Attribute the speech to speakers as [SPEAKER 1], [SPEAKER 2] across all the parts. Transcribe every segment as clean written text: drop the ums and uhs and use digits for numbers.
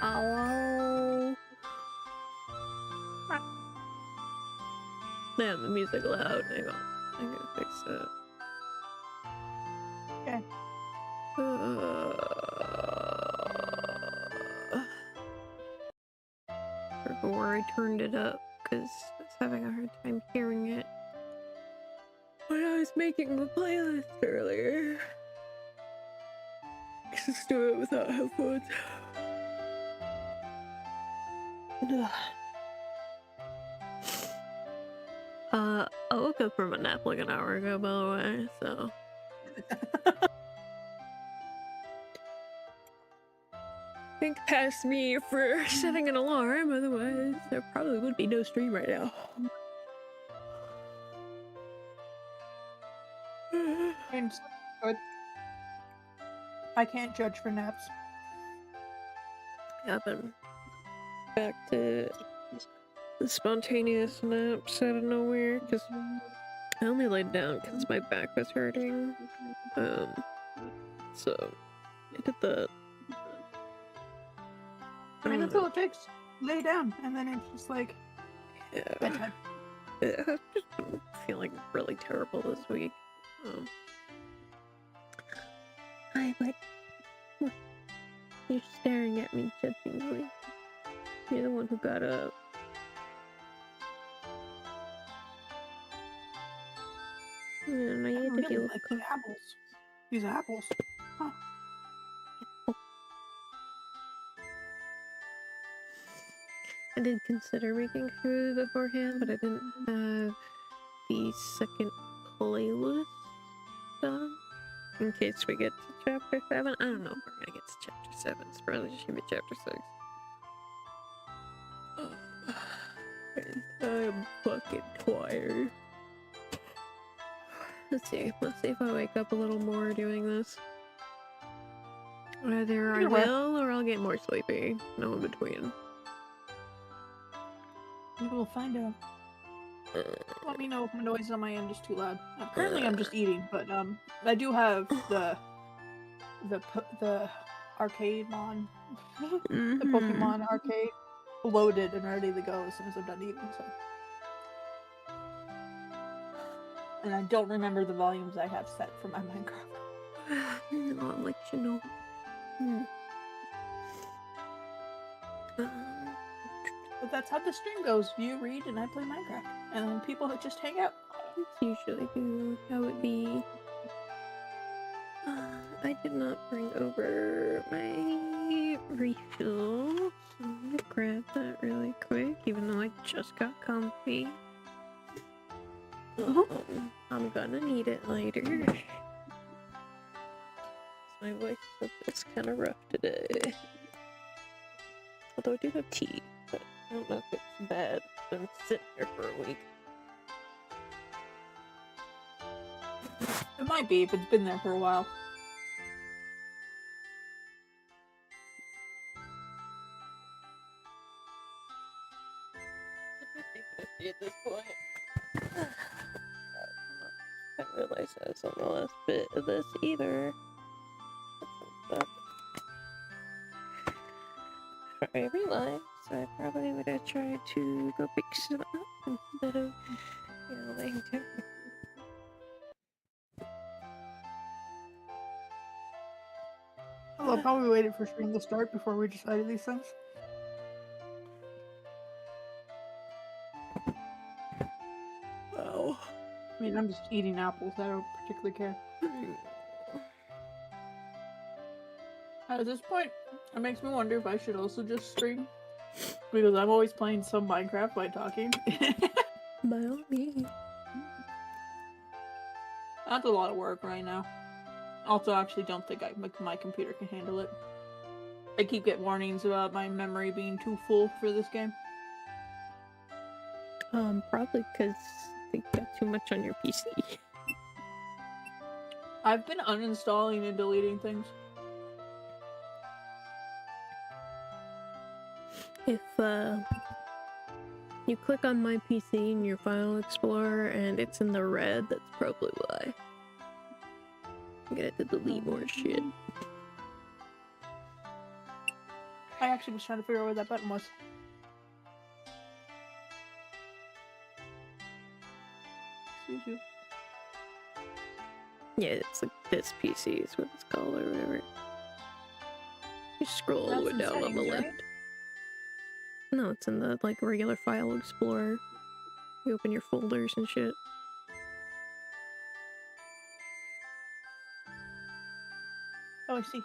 [SPEAKER 1] Hello. Man, the music loud. Hang on. I'm gonna fix it.
[SPEAKER 2] Okay.
[SPEAKER 1] Before I turned it up, because I was having a hard time hearing it when I was making the playlist earlier. Just do it without headphones. I woke up from a nap like an hour ago, by the way, so. Think past me for setting an alarm, otherwise there probably would be no stream right now.
[SPEAKER 2] And good. I can't judge for naps.
[SPEAKER 1] Yeah, I've been back to the spontaneous naps out of nowhere, because I only laid down because my back was hurting. So I did that.
[SPEAKER 2] I mean, that's all it takes. Lay down, and then it's just like bedtime.
[SPEAKER 1] I've just been feeling really terrible this week. Hi, what? You're staring at me judgingly. You're the one who got up. Yeah, no, you
[SPEAKER 2] really
[SPEAKER 1] feel
[SPEAKER 2] like the apples. These apples. Huh.
[SPEAKER 1] I did consider making food beforehand, but I didn't have the second playlist done in case we get to chapter 7. I don't know if we're gonna get to chapter 7. It's probably just gonna be chapter 6. I'm fucking tired. Let's see if I wake up a little more doing this. Either I will or I'll get more sleepy. No in between.
[SPEAKER 2] We will find out. Let me know if the noise on my end is too loud. Currently, I'm just eating, but I do have the arcade on the Pokemon arcade loaded and ready to go as soon as I'm done eating. So, and I don't remember the volumes I have set for my Minecraft.
[SPEAKER 1] I'll let you know.
[SPEAKER 2] But that's how the stream goes. You read and I play Minecraft. And then people that just hang out.
[SPEAKER 1] It's usually how it be. I did not bring over my refill. So I'm gonna grab that really quick, even though I just got comfy. I'm gonna need it later. My voice is kind of rough today. Although I do have tea, but I don't know if it's bad. It's been sitting here for a week.
[SPEAKER 2] It might be if it's been there for a while.
[SPEAKER 1] At this point. I didn't realize I was on the last bit of this either. I realized I probably would have tried to go pick some up instead of, laying down.
[SPEAKER 2] I love how we waited for stream to start before we decided these things.
[SPEAKER 1] Wow.
[SPEAKER 2] I mean, I'm just eating apples. I don't particularly care. At this point, it makes me wonder if I should also just stream. Because I'm always playing some Minecraft by talking.
[SPEAKER 1] By all means.
[SPEAKER 2] That's a lot of work right now. Also, I actually don't think my computer can handle it. I keep getting warnings about my memory being too full for this game.
[SPEAKER 1] Probably because they got too much on your PC.
[SPEAKER 2] I've been uninstalling and deleting things.
[SPEAKER 1] If you click on my PC in your file explorer and it's in the red, that's probably why. I'm gonna have to delete more shit.
[SPEAKER 2] I actually was trying to figure out where that button was. Excuse you.
[SPEAKER 1] Yeah, it's like this PC is what it's called or whatever. You scroll all the way
[SPEAKER 2] That's in
[SPEAKER 1] down on the
[SPEAKER 2] settings,
[SPEAKER 1] left.
[SPEAKER 2] right?
[SPEAKER 1] No, it's in the like regular file explorer. You open your folders and shit.
[SPEAKER 2] Oh, I see.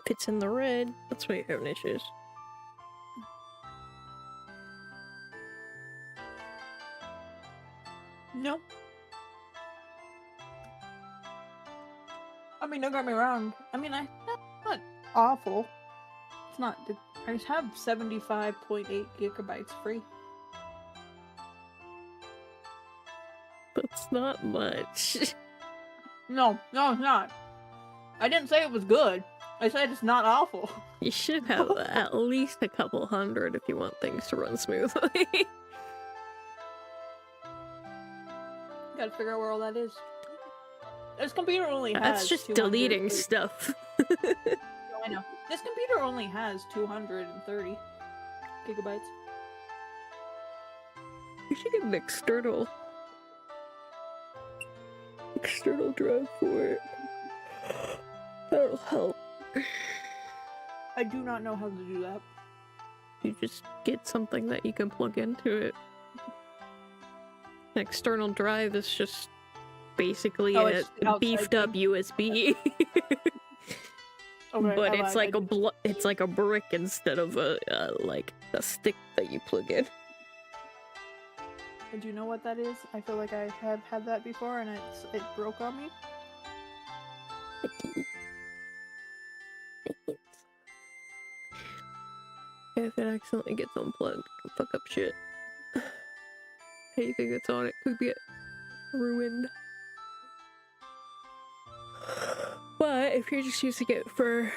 [SPEAKER 1] If it's in the red, that's why you're having issues.
[SPEAKER 2] No. I mean, don't get me wrong. I mean, not awful. It's not. I just have 75.8 gigabytes free.
[SPEAKER 1] That's not much.
[SPEAKER 2] No, it's not. I didn't say it was good. I said it's not awful.
[SPEAKER 1] You should have at least a couple hundred if you want things to run smoothly.
[SPEAKER 2] Gotta figure out where all that is. This computer only has.
[SPEAKER 1] That's just
[SPEAKER 2] 200
[SPEAKER 1] deleting stuff.
[SPEAKER 2] I know. This computer only has 230 gigabytes.
[SPEAKER 1] You should get an external drive for it. That'll help.
[SPEAKER 2] I do not know how to do that.
[SPEAKER 1] You just get something that you can plug into it. An external drive is just basically a beefed up USB.
[SPEAKER 2] Okay,
[SPEAKER 1] but it's like it's like a brick instead of a like a stick that you plug in.
[SPEAKER 2] And do you know what that is? I feel like I have had that before and it broke on me.
[SPEAKER 1] If it accidentally gets unplugged, it can fuck up shit. Anything that's on it could get ruined. But if you're just using it for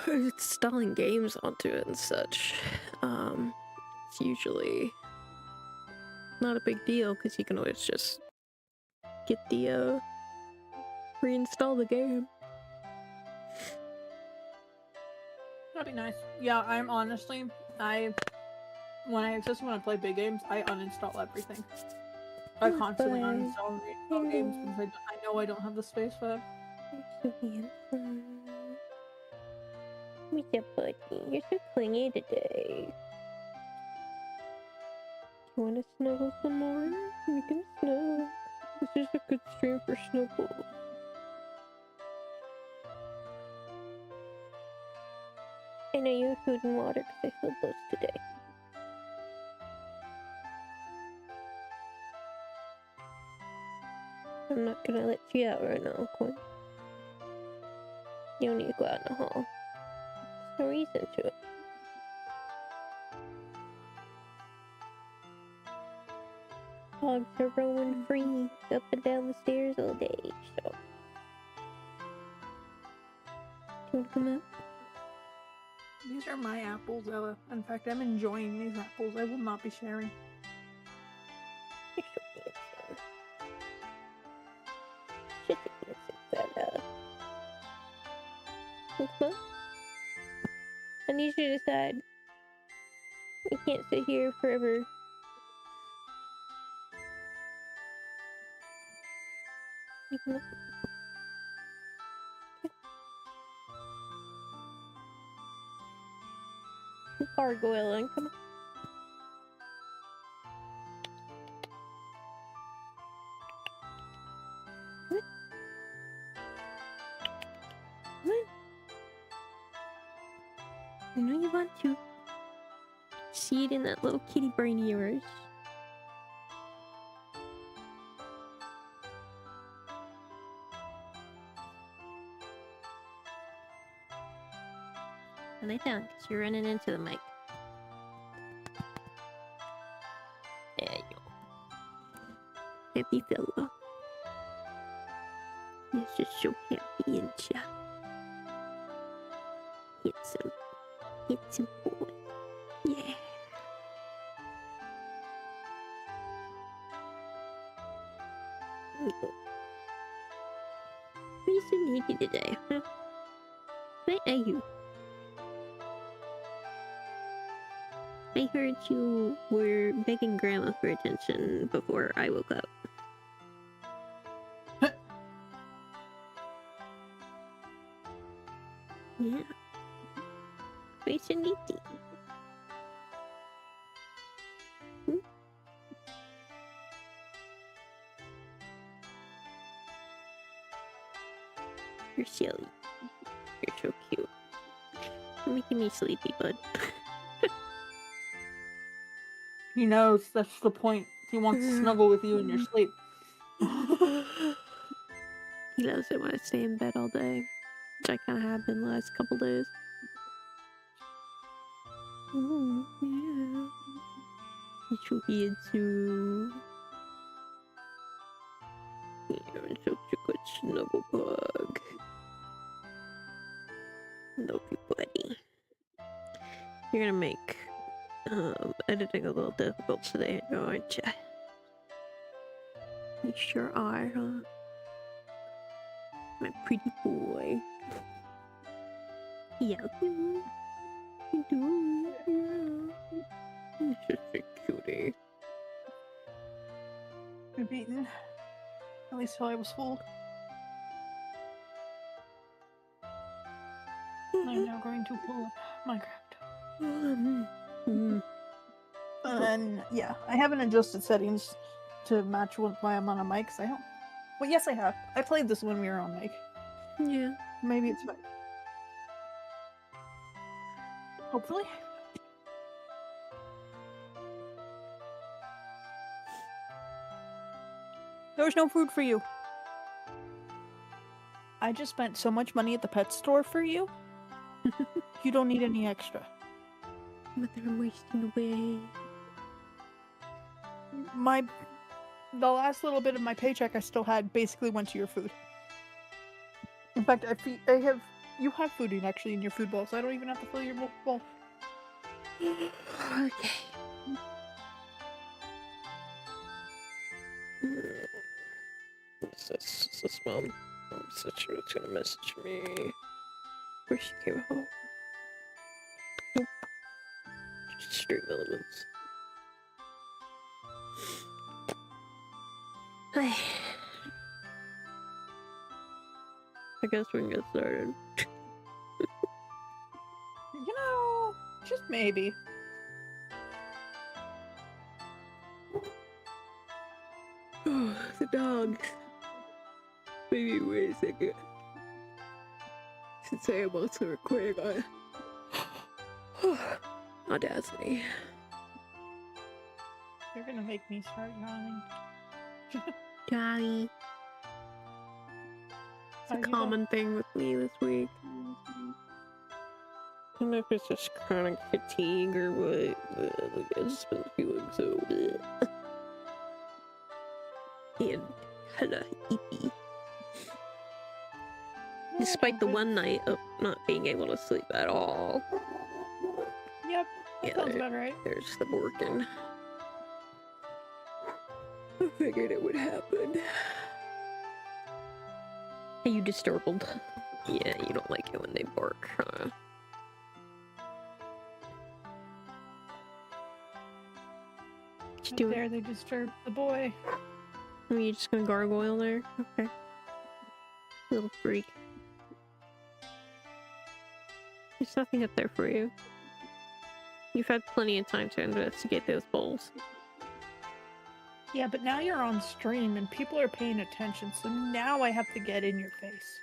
[SPEAKER 1] installing games onto it and such, it's usually not a big deal because you can always just get the reinstall the game.
[SPEAKER 2] That'd be nice. Yeah, I'm honestly, when I play big games, I uninstall everything. I constantly uninstall and reinstall games because I know I don't have the space for that.
[SPEAKER 1] You're so handsome. Mr. Buddy, you're so clingy today. You want to snuggle some more? We can snuggle. This is a good stream for snuggles. I know you have food and water because I filled those today. I'm not gonna let you out right now, Quinn. You don't need to go out in the hall. There's no reason to it. Dogs are roaming free up and down the stairs all day, so. Do you want to come out?
[SPEAKER 2] These are my apples, Ella. In fact, I'm enjoying these apples. I will not be sharing.
[SPEAKER 1] You're so handsome. Such a handsome fella. Come on. I need you to decide. We can't sit here forever. You come on. Gargoyling, come on. Come on. Come on. I know you want to. See it in that little kitty brain of yours. Lay down, because you're running into the mic. There you go. Happy fellow. You're just so happy, ain't ya? Handsome boy. Yeah. What are you so needy today, huh? Where are you? I heard you were begging Grandma for attention before I woke up. Yeah. Where's so needy? You're silly. You're so cute. You're making me sleepy, bud.
[SPEAKER 2] He knows that's the point. He wants to snuggle with you in your sleep.
[SPEAKER 1] He loves it when I stay in bed all day, which I kind of have been the last couple days. Yeah. He's so handsome. You're such a good snuggle bug. Love you, buddy. You're gonna make editing a little difficult today, aren't you? You sure are, huh? My pretty boy. Yeah. You do. Yeah. You're such a cutie.
[SPEAKER 2] You've eaten. At least till I was full. I'm now going to pull up Minecraft. And then, yeah, I haven't adjusted settings to match with why I'm on a mic, so I don't... Well, yes, I have. I played this when we were on mic.
[SPEAKER 1] Yeah.
[SPEAKER 2] Maybe it's fine. Hopefully. There was no food for you. I just spent so much money at the pet store for you. You don't need any extra.
[SPEAKER 1] But they're wasting away.
[SPEAKER 2] The last little bit of my paycheck I still had basically went to your food. In fact, you have food actually in your food bowl, so I don't even have to fill your bowl.
[SPEAKER 1] Okay. What's this mom? I'm so sure it's gonna message me. Where she came home. Nope. Just stream elements. I guess we can get started.
[SPEAKER 2] You know, just maybe.
[SPEAKER 1] The dog. Maybe wait a second. Since I am also recording on Audacity.
[SPEAKER 2] You're gonna make me start yawning.
[SPEAKER 1] Johnny. It's a common thing with me this week. I don't know if it's just chronic fatigue or what, but like, I've just been feeling so bleh. And kinda ippy. Despite the one night of not being able to sleep at all.
[SPEAKER 2] Yep, that sounds about right.
[SPEAKER 1] There's the Borkin. I figured it would happen. Are you disturbed? Yeah, you don't like it when they bark, huh? What you doing?
[SPEAKER 2] There, they disturbed the boy.
[SPEAKER 1] Are you just gonna gargoyle there? Okay. Little freak. There's nothing up there for you. You've had plenty of time to investigate those bowls.
[SPEAKER 2] Yeah, but now you're on stream and people are paying attention, so now I have to get in your face.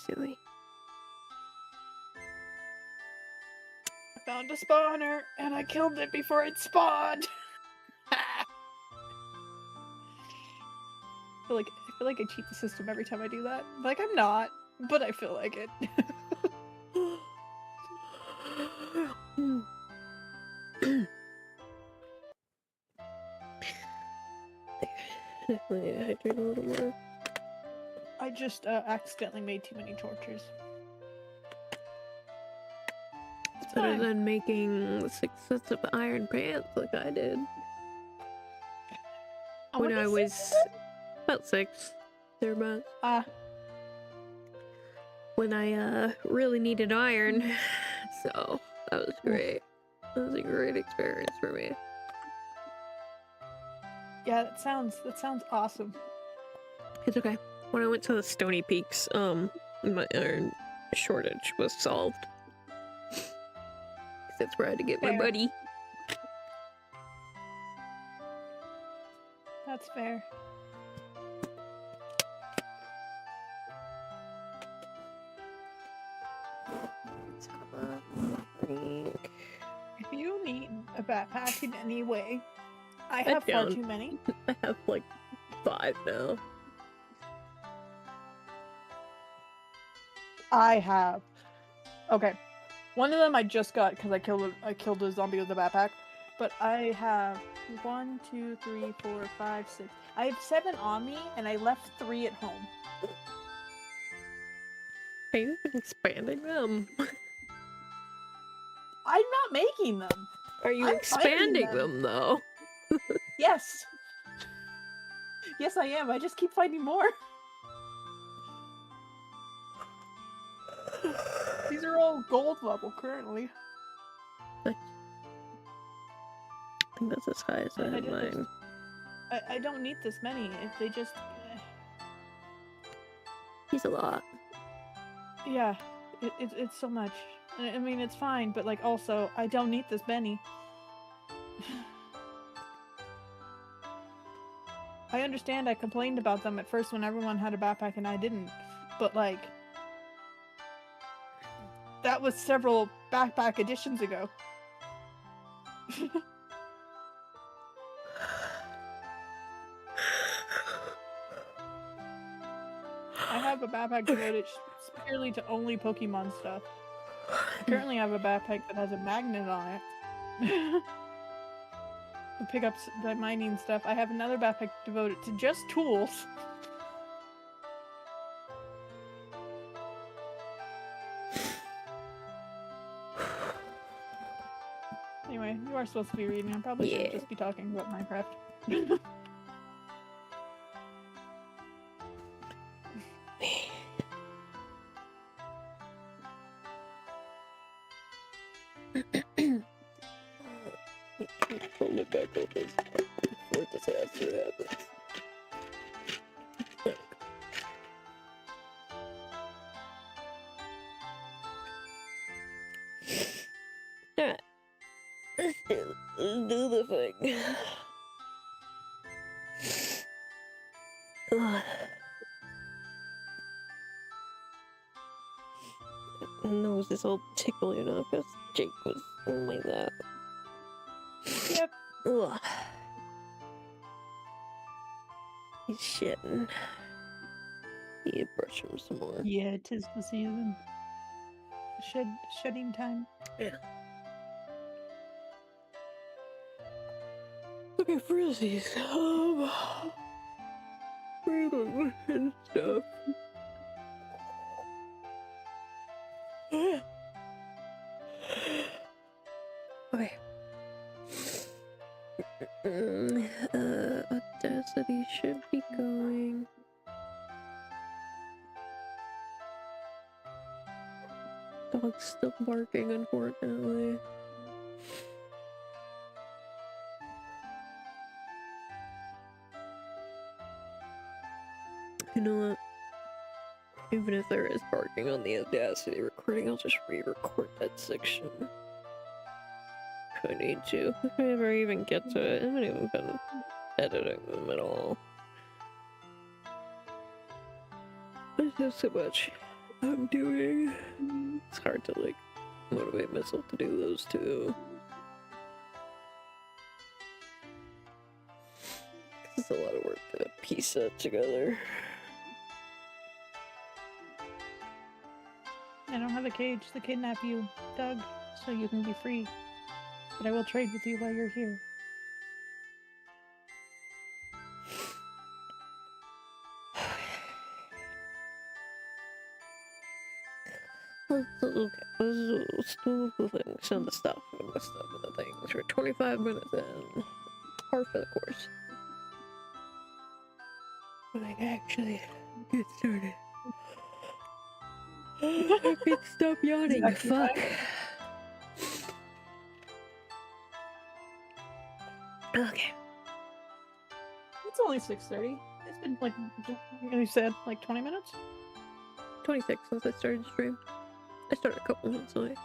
[SPEAKER 1] Silly.
[SPEAKER 2] I found a spawner and I killed it before it spawned. I feel like I cheat the system every time I do that. Like, I'm not, but I feel like it.
[SPEAKER 1] Definitely hydrate a little more.
[SPEAKER 2] I just accidentally made too many torches.
[SPEAKER 1] It's better than making 6 sets of iron pants like I did. when
[SPEAKER 2] many
[SPEAKER 1] I
[SPEAKER 2] seats
[SPEAKER 1] was
[SPEAKER 2] is it?
[SPEAKER 1] about 6, thereabouts. When I really needed iron, so that was great. That was a great experience for me.
[SPEAKER 2] Yeah, that sounds awesome.
[SPEAKER 1] It's okay. When I went to the Stony Peaks, my iron shortage was solved. 'Cause that's where I had to get my
[SPEAKER 2] Fair.
[SPEAKER 1] buddy.
[SPEAKER 2] That's fair.
[SPEAKER 1] Let's have a drink.
[SPEAKER 2] If you need a backpack in any way, I have far
[SPEAKER 1] don't.
[SPEAKER 2] too many.
[SPEAKER 1] I have like 5 now.
[SPEAKER 2] I have. Okay. One of them I just got because I killed a zombie with a backpack. But I have 1, 2, 3, 4, 5, 6. I have 7 on me, and I left 3 at home.
[SPEAKER 1] Are you expanding them?
[SPEAKER 2] I'm not making them.
[SPEAKER 1] Are you
[SPEAKER 2] I'm
[SPEAKER 1] expanding
[SPEAKER 2] finding them.
[SPEAKER 1] though?
[SPEAKER 2] Yes. Yes, I am. I just keep finding more. These are all gold level currently.
[SPEAKER 1] I think that's as high as I have mine.
[SPEAKER 2] I don't need this many. If they just...
[SPEAKER 1] He's a lot.
[SPEAKER 2] Yeah, it's so much. I mean, it's fine, but like also, I don't need this many. I understand I complained about them at first when everyone had a backpack and I didn't, but like... That was several backpack editions ago. I have a backpack devoted purely to only Pokemon stuff. I currently have a backpack that has a magnet on it. To pick up the mining stuff. I have another backpack devoted to just tools. Anyway, you are supposed to be reading. I probably should just be talking about Minecraft.
[SPEAKER 1] Pull it back open before disaster happens. Alright. Let's do the thing. My nose is all tickly now because Jake was like that.
[SPEAKER 2] Yep.
[SPEAKER 1] Ugh. He's shitting. Need to brush him some more.
[SPEAKER 2] Yeah, 'tis the season. Shedding time.
[SPEAKER 1] Yeah. Okay, frizzies. Breathing and stuff. Okay. Audacity should be going. Dog's still barking, unfortunately. You know what? Even if there is barking on the Audacity recording, I'll just re-record that section. If I need to. If I ever even get to it, I haven't even been editing them at all. There's just so much I'm doing. It's hard to like motivate myself to do those two. It's a lot of work to piece that together.
[SPEAKER 2] I don't have a cage to kidnap you, Doug, so you can be free. But I will trade with you while you're here.
[SPEAKER 1] Okay, let's do the thing. Send the stuff and the stuff and the things. We're 25 minutes in. Par for the course. I actually get started. I can stop yawning.
[SPEAKER 2] Exactly
[SPEAKER 1] Fuck. Okay.
[SPEAKER 2] It's only 6:30. It's been like you said, like 20 minutes.
[SPEAKER 1] 26 since I started the stream. I started a couple minutes late.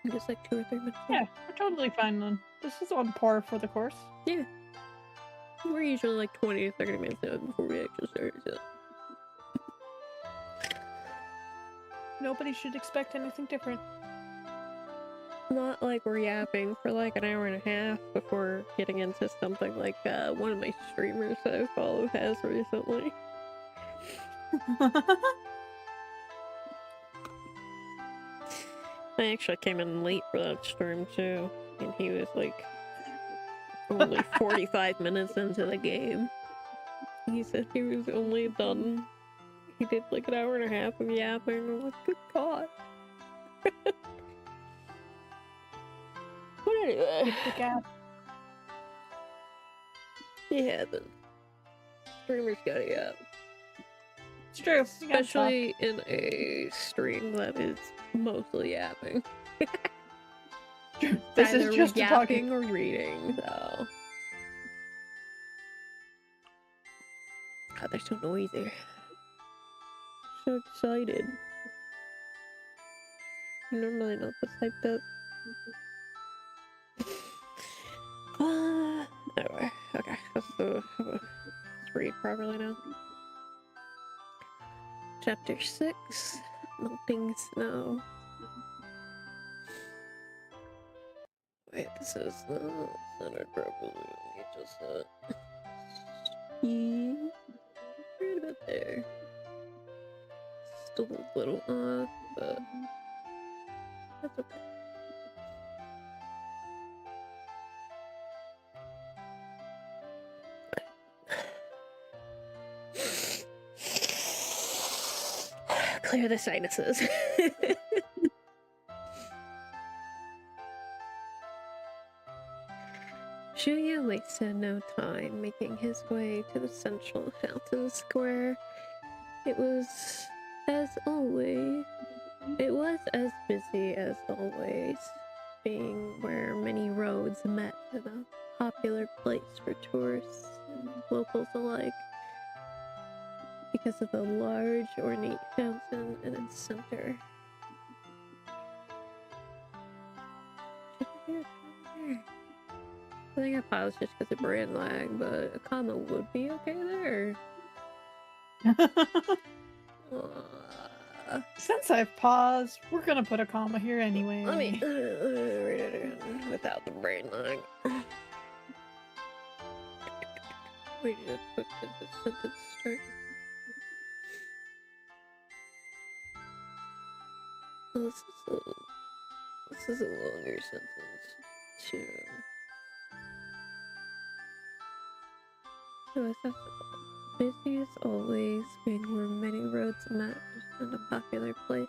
[SPEAKER 1] I guess like 2 or 3 minutes late.
[SPEAKER 2] Yeah, we're totally fine then. This is on par for the course.
[SPEAKER 1] Yeah. We're usually like 20 to 30 minutes out before we actually start. So.
[SPEAKER 2] Nobody should expect anything different.
[SPEAKER 1] Not like we're yapping for like an hour and a half before getting into something like one of my streamers that I follow has recently. I actually came in late for that stream too, and he was like only 45 minutes into the game. He said he was only done. He did like an hour and a half of yapping. I'm like, good God. But anyway. He hasn't. Streamers gotta yap.
[SPEAKER 2] It's true.
[SPEAKER 1] Especially in a stream that is mostly yapping.
[SPEAKER 2] This is
[SPEAKER 1] either
[SPEAKER 2] just
[SPEAKER 1] yapping
[SPEAKER 2] talking
[SPEAKER 1] or reading, so. God, they're so noisy. So excited. I'm normally not this hyped up. Anyway, okay, let's read properly now. Chapter 6, Melting Snow. Wait, this is not centered properly. Let me just right about there. Still a little off, but that's okay. Clear the sinuses. Shuya wasted no time making his way to the central fountain square. It was as busy as always, being where many roads met at a popular place for tourists and locals alike. Because of the large, ornate fountain in its center. I think I paused just because of brain lag, but a comma would be okay there.
[SPEAKER 2] Since I've paused, we're gonna put a comma here anyway.
[SPEAKER 1] Let me read it again without the brain lag. We just put the sentence start. Oh, this is a longer sentence too. So it's busy as always, being where many roads met and a popular place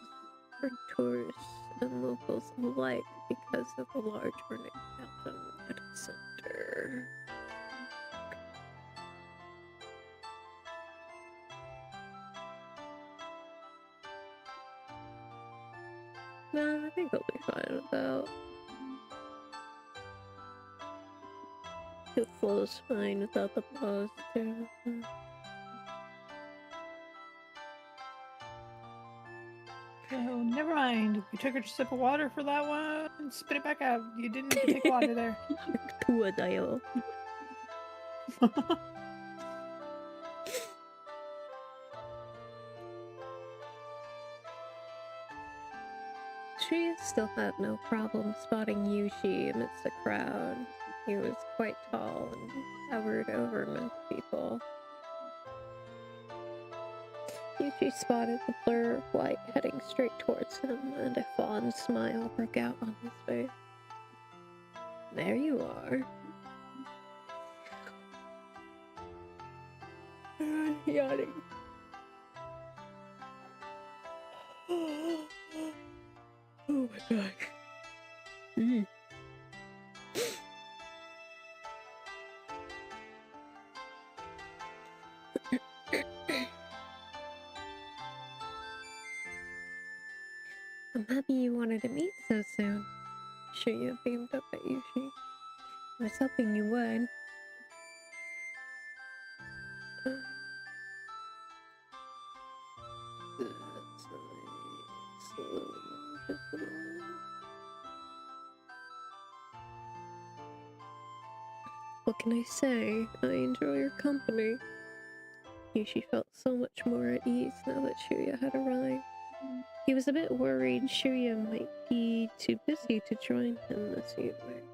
[SPEAKER 1] for tourists and locals alike because of the large ornate fountain at its center. No, I think I'll be fine with that. It flows fine without the pause too.
[SPEAKER 2] Oh, never mind. You took a sip of water for that one and spit it back out. You didn't need to take water there.
[SPEAKER 1] Tua dial. She still had no problem spotting Yushi amidst the crowd. He was quite tall and towered over most people. Yushi spotted the blur of light heading straight towards him, and a fond smile broke out on his face. There you are. Yawning. Oh my gosh. I'm happy you wanted to meet so soon. Shuya beamed up at Yushi. I was hoping you would. What can I say? I enjoy your company. Yushi felt so much more at ease now that Shuya had arrived. He was a bit worried Shuya might be too busy to join him this evening.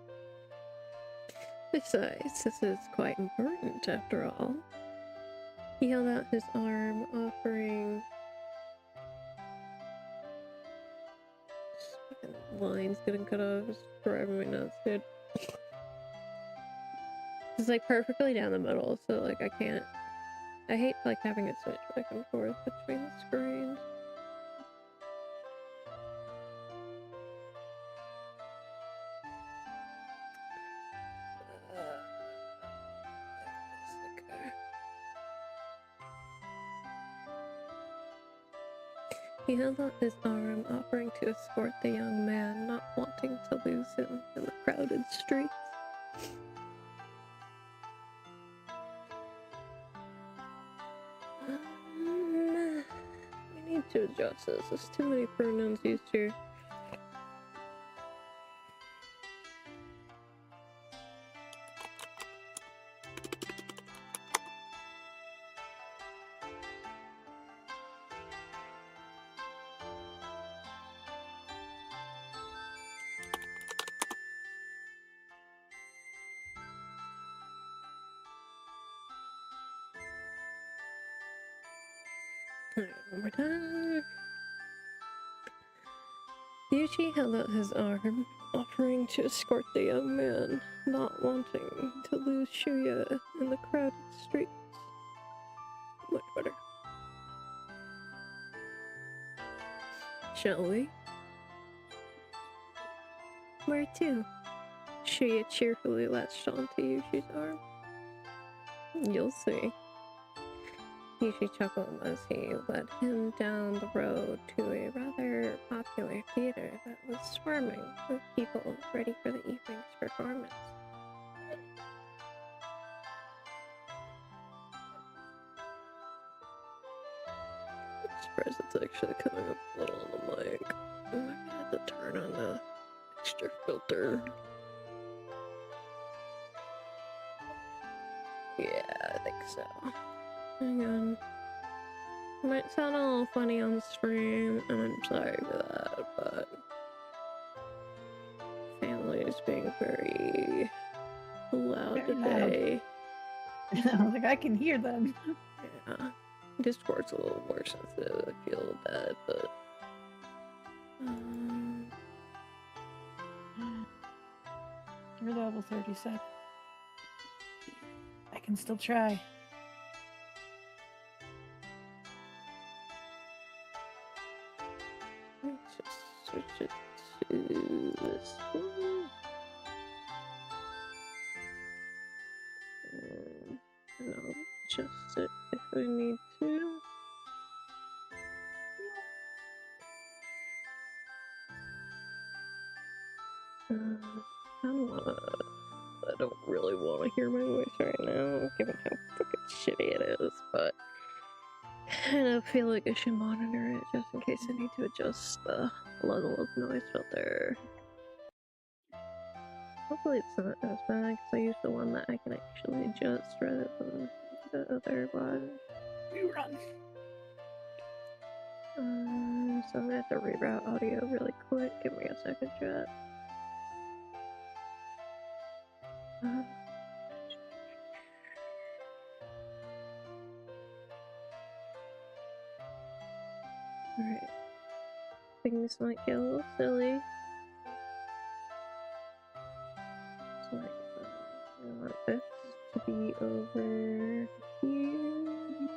[SPEAKER 1] Besides, this is quite important after all. He held out his arm, offering... This fucking line's getting cut off. It's driving me nuts, dude. It's like perfectly down the middle, so like I can't... I hate like having it switch back and forth between the screens. He held out his arm, offering to escort the young man, not wanting to lose him in the crowded streets. We need to adjust this. There's too many pronouns used here. Alright, one more time. Yuji held out his arm, offering to escort the young man, not wanting to lose Shuya in the crowded streets. Much better. Shall we? Where to? Shuya cheerfully latched onto Yushi's arm. You'll see. Yushi chuckled as he led him down the road to a rather popular theater that was swarming with people ready for the evening's performance. I'm surprised it's actually coming up a little on the mic. I might have to turn on the extra filter. Yeah, I think so. Hang on. It might sound a little funny on the stream, and I'm sorry for that, but family is being very loud today.
[SPEAKER 2] Like I can hear them.
[SPEAKER 1] Yeah. Discord's a little more sensitive, I feel with that, but
[SPEAKER 2] You're level 37. I can still try.
[SPEAKER 1] let's just switch it to this one. And I'll adjust it if I need to. I don't really want to hear my voice right now, given how freaking shitty it is, but I kind of feel like I should monitor it just in case I need to adjust the level of noise filter. Hopefully it's not as bad, because I use the one that I can actually adjust rather than the other one.
[SPEAKER 2] You run.
[SPEAKER 1] So I'm gonna have to reroute audio really quick. Give me a second, chat. Alright. Things might get a little silly. So I want this to be over here.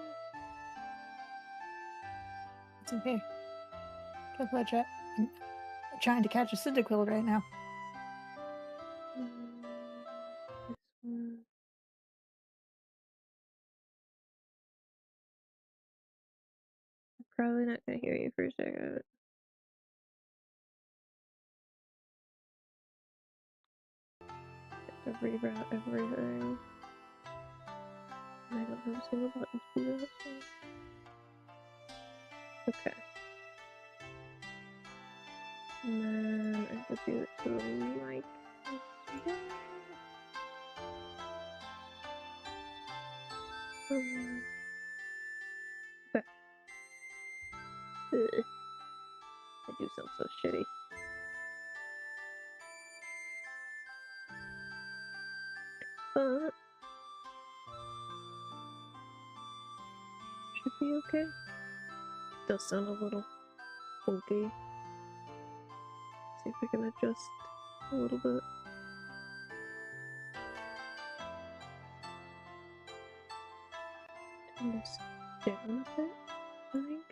[SPEAKER 2] It's okay. Guess what, chat? I'm trying to catch a Cyndaquil right now.
[SPEAKER 1] This one. I'm probably not gonna hear you for a second. reroute everything. I don't have a single button to do that, so. Okay. And then I will do it to the mic as well. Okay. Ugh. I do sound so shitty. But should be okay. Does sound a little funky. See if I can adjust a little bit. Turn this down a bit, I think.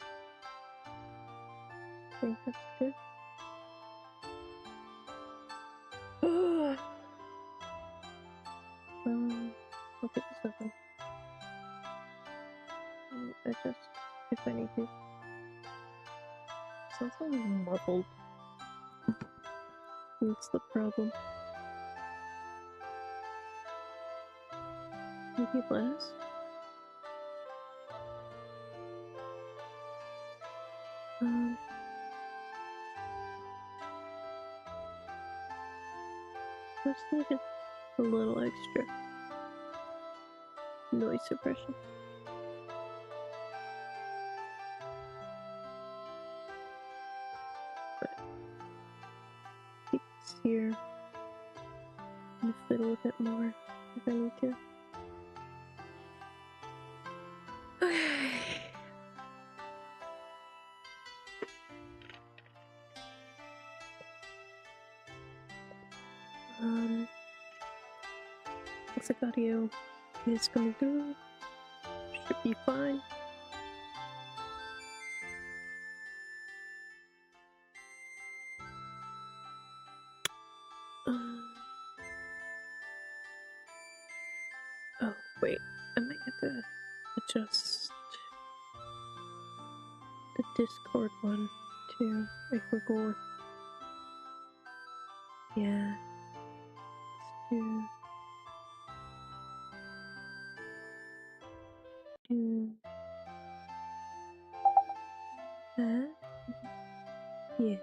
[SPEAKER 1] I think that's good. I'll get this open. And adjust if I need to. Sounds so muffled. That's the problem. Maybe less? Just needed a little extra noise suppression. But keep this here and fiddle with it more if I need to. Okay. Looks like audio is gonna go. Should be fine. Oh, wait. I might have to adjust the Discord one too. I forgot. Yeah. Let's do that. Yeah.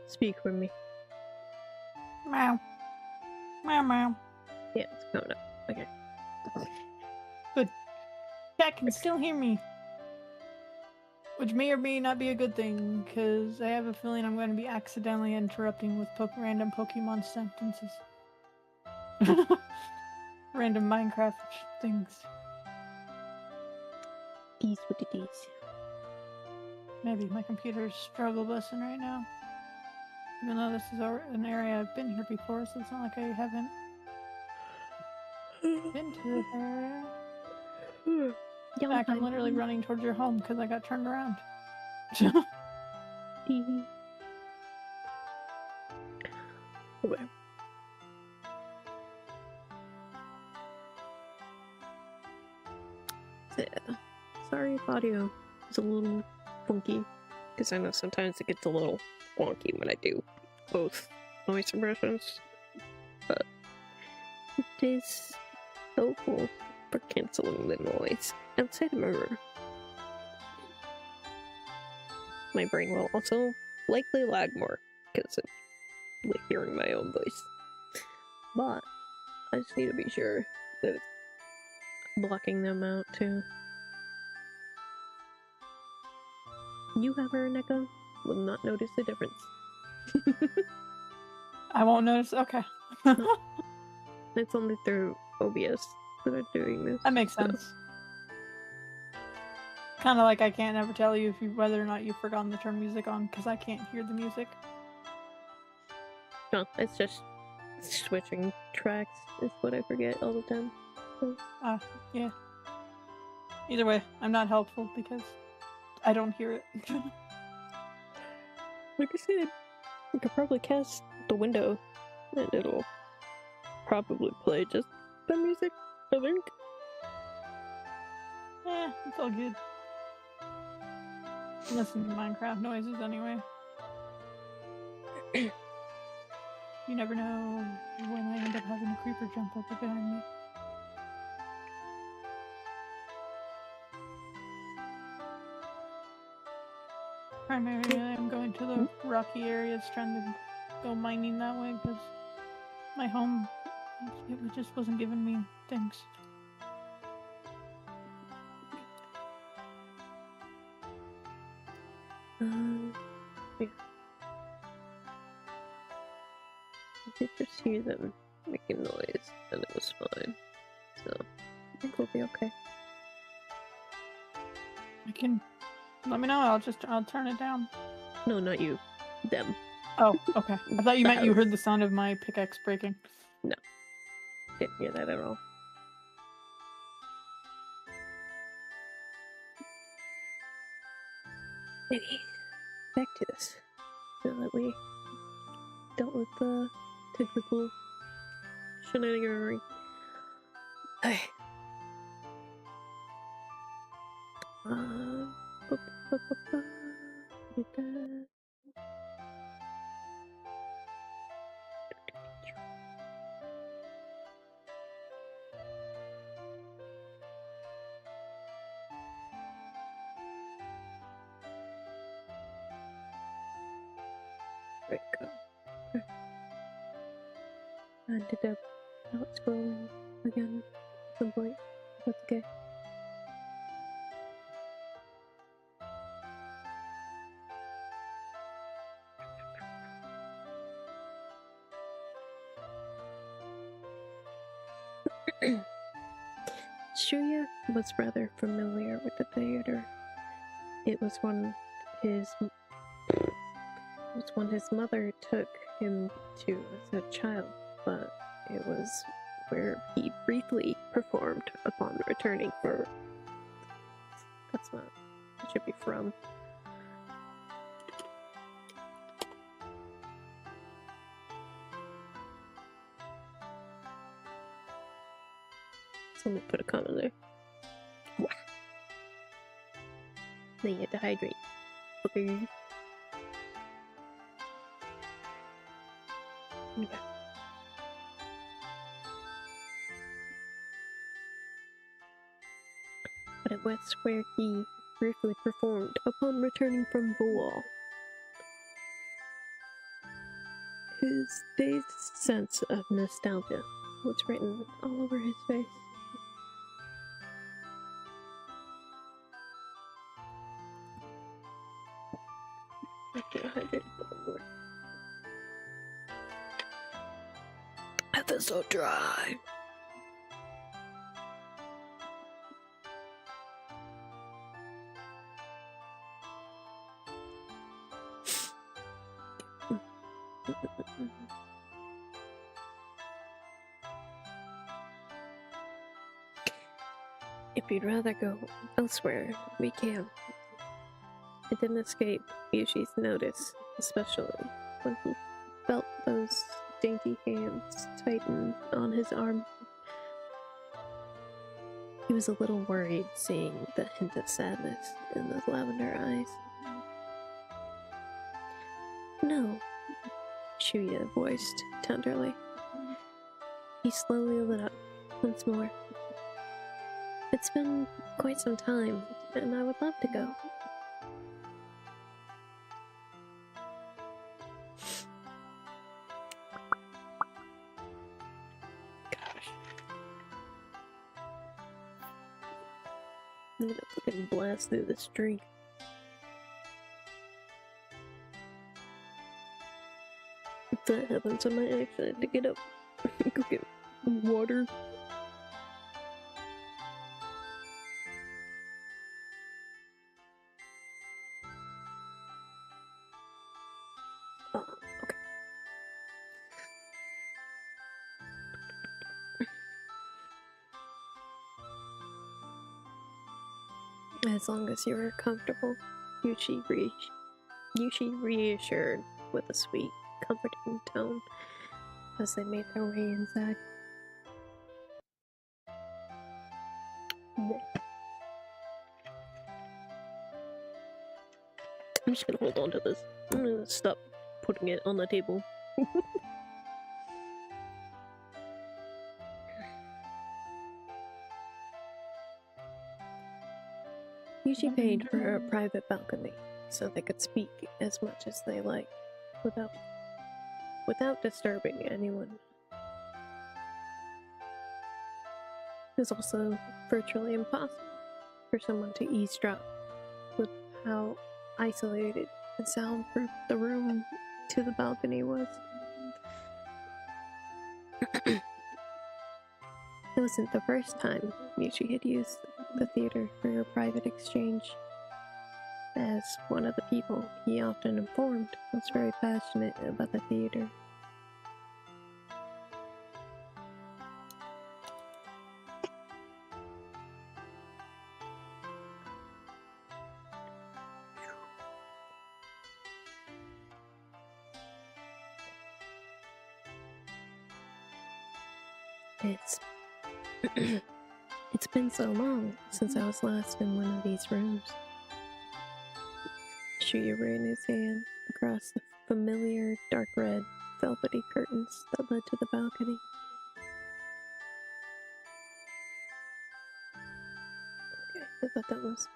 [SPEAKER 1] Speak for me.
[SPEAKER 2] Meow. Meow meow.
[SPEAKER 1] Yeah, it's coming up. Okay.
[SPEAKER 2] Good. Cat can still hear me. Which may or may not be a good thing, because I have a feeling I'm going to be accidentally interrupting with random Pokemon sentences. Random Minecraft things.
[SPEAKER 1] Ease what it is.
[SPEAKER 2] Maybe my computer's struggle busing right now. Even though this is an area I've been here before, so it's not like I haven't been to this area. In fact, I'm literally running towards your home because I got turned around.
[SPEAKER 1] Okay. Yeah. Sorry if audio is a little funky, because I know sometimes it gets a little wonky when I do both noise suppressions, but it is helpful for canceling the noise outside of my room. My brain will also likely lag more because of like hearing my own voice, but I just need to be sure that it's blocking them out too. You, however, Neko, will not notice the difference.
[SPEAKER 2] I won't notice. Okay.
[SPEAKER 1] It's only through OBS that I'm doing this.
[SPEAKER 2] That makes sense. Kind of like I can't ever tell you whether or not you've forgotten to turn music on because I can't hear the music.
[SPEAKER 1] No, it's just switching tracks is what I forget all the time. So.
[SPEAKER 2] Yeah. Either way, I'm not helpful because I don't hear it.
[SPEAKER 1] Like I said, I could probably cast the window and it'll probably play just the music, I think.
[SPEAKER 2] It's all good. Listen to Minecraft noises anyway. You never know when I end up having a creeper jump up behind me. Primarily, I'm going to the rocky areas, trying to go mining that way, because my home, it just wasn't giving me things.
[SPEAKER 1] Yeah. I did just hear them making noise, and it was fine. So, I think we'll be okay.
[SPEAKER 2] I can... Let me know, I'll turn it down.
[SPEAKER 1] No, not you. Them.
[SPEAKER 2] Oh, okay. I thought you meant you heard the sound of my pickaxe breaking.
[SPEAKER 1] No. Didn't hear that at all. Maybe back to this. Now that we dealt with the technical shenanigan. Hey. There we go. I ended up not scrolling again at some point. That's okay. Shuya was rather familiar with the theater. It was one his mother took him to as a child, but it was where he briefly performed upon returning for... That's not... It should be from. Someone put a comment there. Wow. Then you had to hydrate. Okay. Okay. But it was where he briefly performed upon returning from the wall. His dazed sense of nostalgia was written all over his face. I feel so dry. If you'd rather go elsewhere, we can. It didn't escape Yushi's notice, especially when he felt those dainty hands tighten on his arm. He was a little worried seeing the hint of sadness in those lavender eyes. No, Shuya voiced tenderly. He slowly lit up once more. It's been quite some time, and I would love to go. Gosh. I'm gonna fucking blast through this drink. If that happens, I might actually have to get up and go get water. Oh, okay. As long as you are comfortable, Yushi reassured with a sweet, comforting tone as they made their way inside. I'm just gonna hold on to this. I'm gonna stop putting it on the table. Yushi paid for a private balcony so they could speak as much as they liked without disturbing anyone. It was also virtually impossible for someone to eavesdrop with how isolated and soundproof the room to the balcony was. It wasn't the first time Yushi had used the theater for a private exchange, as one of the people he often informed was very passionate about the theater. It's been so long since I was last in one of these rooms. Shuya ran his hand across the familiar dark red velvety curtains that led to the balcony. Okay, I thought that was...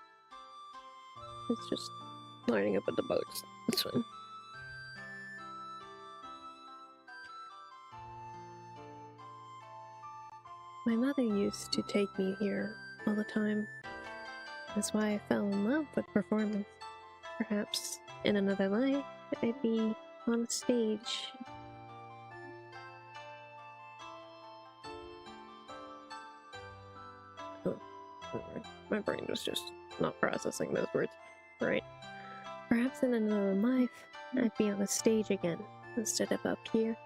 [SPEAKER 1] It's just lining up with the boats. That's fine. My mother used to take me here all the time. That's why I fell in love with performance. Perhaps in another life, I'd be on a stage. Oh, my brain was just not processing those words. Right. Perhaps in another life, I'd be on a stage again, instead of up here.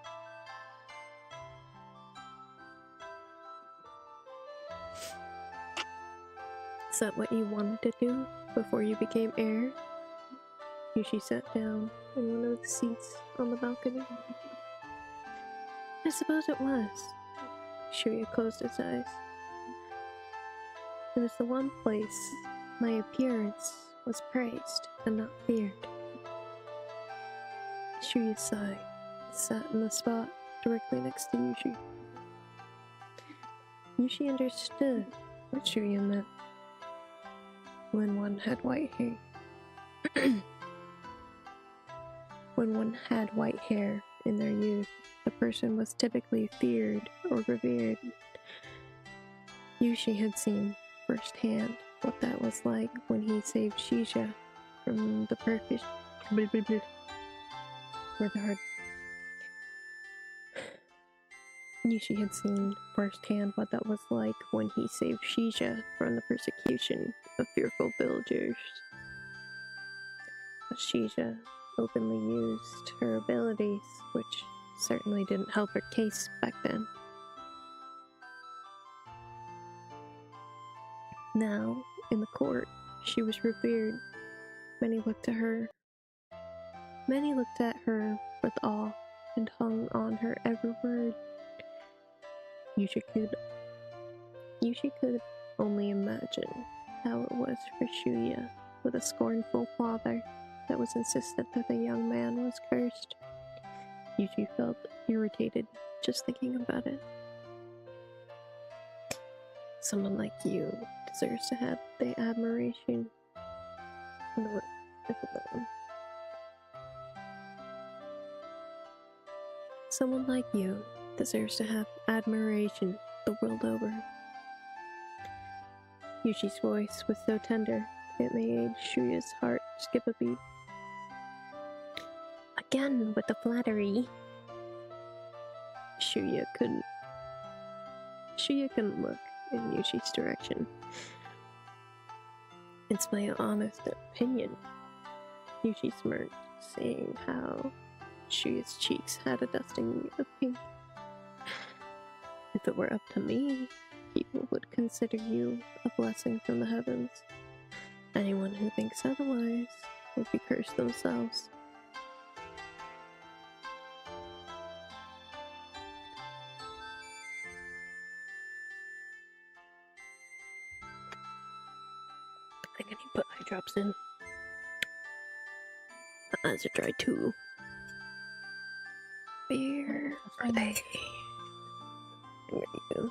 [SPEAKER 1] Is that what you wanted to do before you became heir? Yushi sat down in one of the seats on the balcony. I suppose it was. Shuya closed his eyes. It was the one place my appearance was praised and not feared. Shuya sighed and sat in the spot directly next to Yushi. Yushi understood what Shuya meant. When one had white hair. When one had white hair in their youth, the person was typically feared or revered. Yushi had seen firsthand what that was like when he saved Shisha from the perfect Yushi had seen firsthand what that was like when he saved Shisha from the persecution of fearful villagers. But Shisha openly used her abilities, which certainly didn't help her case back then. Now, in the court, she was revered. Many looked at her with awe and hung on her every word. Yushi could only imagine how it was for Shuya with a scornful father that was insistent that the young man was cursed. Yushi felt irritated just thinking about it. Someone like you deserves to have the admiration. Someone like you deserves to have admiration the world over. Yushi's voice was so tender, it made Shuya's heart skip a beat. Again with the flattery. Shuya couldn't look in Yushi's direction. It's my honest opinion. Yushi smirked, seeing how Shuya's cheeks had a dusting of pink. If it were up to me, people would consider you a blessing from the heavens. Anyone who thinks otherwise would be cursed themselves. I think I need to put eye drops in. My eyes are dry too. Where are they? There you go.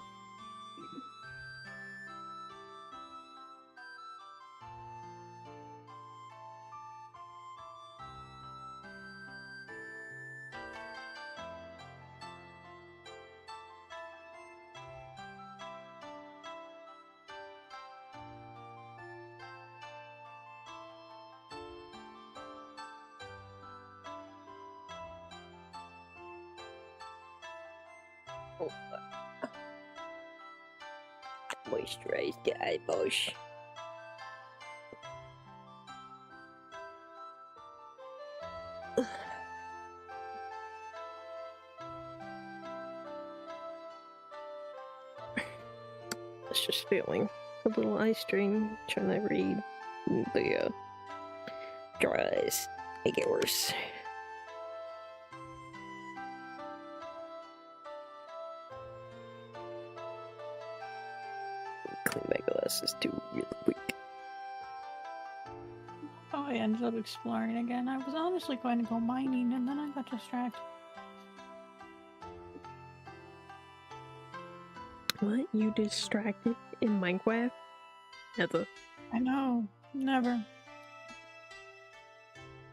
[SPEAKER 3] Oh, moisturize the eyeballs. I was just feeling a little eye strain trying to read the dry eyes. They get worse. Clean my glasses too really quick.
[SPEAKER 2] Oh, I ended up exploring again. I was honestly going to go mining, and then I got distracted.
[SPEAKER 1] What? You distracted in Minecraft? Never.
[SPEAKER 2] I know. Never.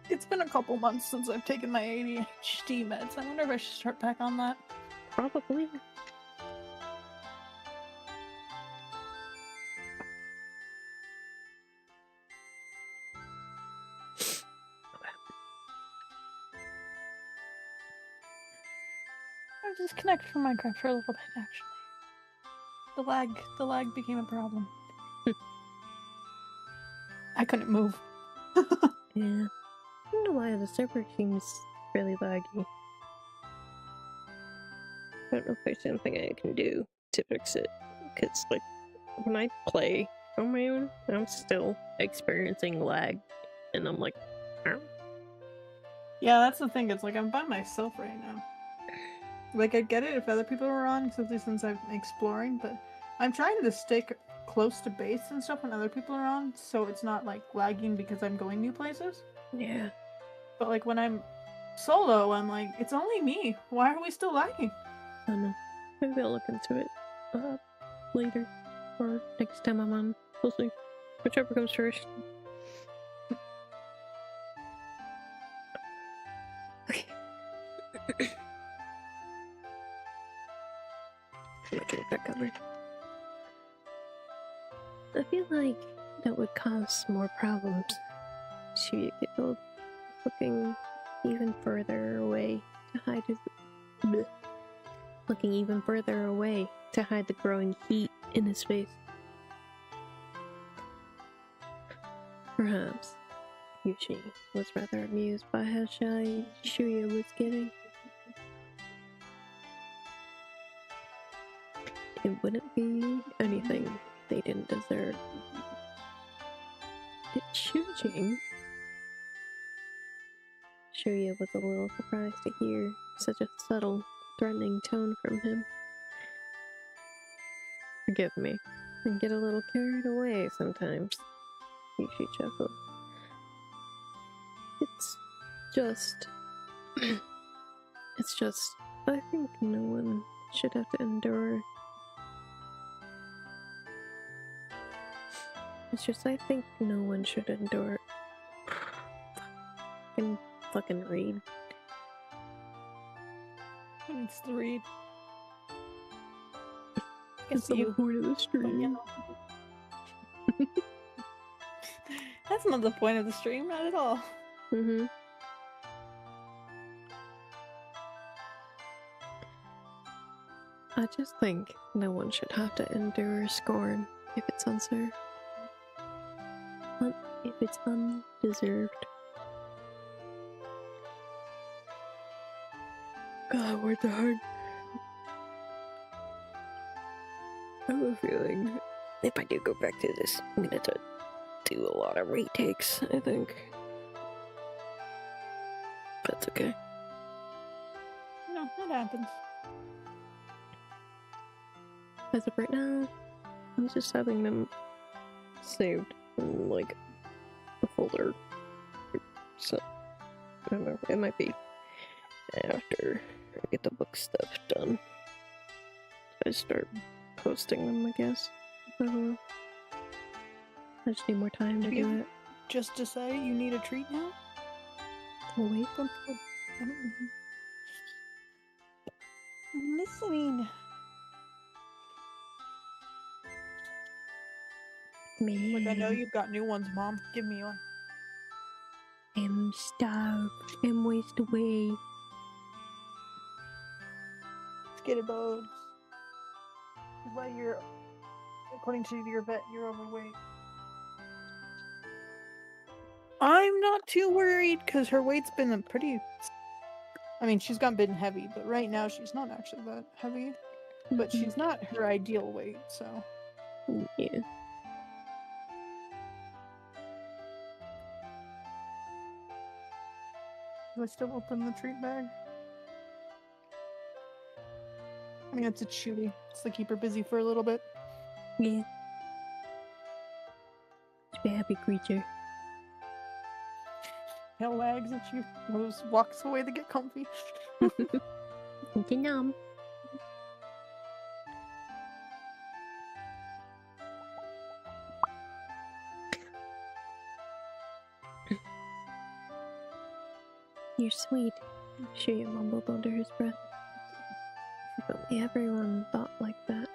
[SPEAKER 2] It's been a couple months since I've taken my ADHD meds. I wonder if I should start back on that.
[SPEAKER 1] Probably.
[SPEAKER 2] I disconnected from Minecraft for a little bit, actually. The lag became a problem. I couldn't move.
[SPEAKER 1] Yeah. I don't know why the server seems really laggy. I don't know if there's anything I can do to fix it. Because, like, when I play on my own, I'm still experiencing lag. And I'm like, oh.
[SPEAKER 2] Yeah, that's the thing. It's like I'm by myself right now. Like, I'd get it if other people were on, especially since I'm exploring, but I'm trying to stick close to base and stuff when other people are on, so it's not, like, lagging because I'm going new places.
[SPEAKER 1] Yeah.
[SPEAKER 2] But, like, when I'm solo, I'm like, it's only me. Why are we still lagging?
[SPEAKER 1] I don't know. Maybe I'll look into it later. Or next time I'm on. We'll see. Whichever comes first. Okay. I'm gonna get that covered. I feel like that would cause more problems. Should get both looking even further away to hide his. Bleh. Looking even further away to hide the growing heat in his face. Perhaps Yushi was rather amused by how shy Shuya was getting. It wouldn't be anything they didn't deserve. Did Shujing? Shuya was a little surprised to hear such a subtle, threatening tone from him. Forgive me, I get a little carried away sometimes, Yushi chuckled. It's just, I think no one should have to endure. It's just, I think no one should endure. Fucking read.
[SPEAKER 2] Who needs to read?
[SPEAKER 1] It's the point of the stream.
[SPEAKER 2] That's not the point of the stream, not at all.
[SPEAKER 1] Mm-hmm. I just think no one should have to endure scorn if it's undeserved. If it's undeserved. God, what the heck? I have a feeling if I do go back to this, I'm gonna have to do a lot of retakes, I think. That's okay.
[SPEAKER 2] No, that happens.
[SPEAKER 1] As of right now, I'm just having them saved in, like, a folder. So, I don't know, it might be after I get the book stuff done. I start posting them, I guess. I don't know. I just need more time to do it.
[SPEAKER 2] Just to say, you need a treat now?
[SPEAKER 1] Oh, wait.
[SPEAKER 2] I'm listening.
[SPEAKER 1] Man.
[SPEAKER 2] Like, I know you've got new ones, Mom. Give me one.
[SPEAKER 1] I'm starved. I'm wasted away.
[SPEAKER 2] bugs. That's why you're, according to your vet, you're overweight. I'm not too worried because her weight's been a pretty. I mean, she's been heavy, but right now she's not actually that heavy. But she's not her ideal weight, so.
[SPEAKER 3] Yeah.
[SPEAKER 2] Do I still open the treat bag? I mean, it's a chewy. It's to keep her busy for a little bit.
[SPEAKER 3] Yeah. She's a happy creature.
[SPEAKER 2] Tail wags at you. Moves, walks away to get comfy.
[SPEAKER 3] Yum. You're sweet, Shuya mumbled under his breath. If only everyone thought like that.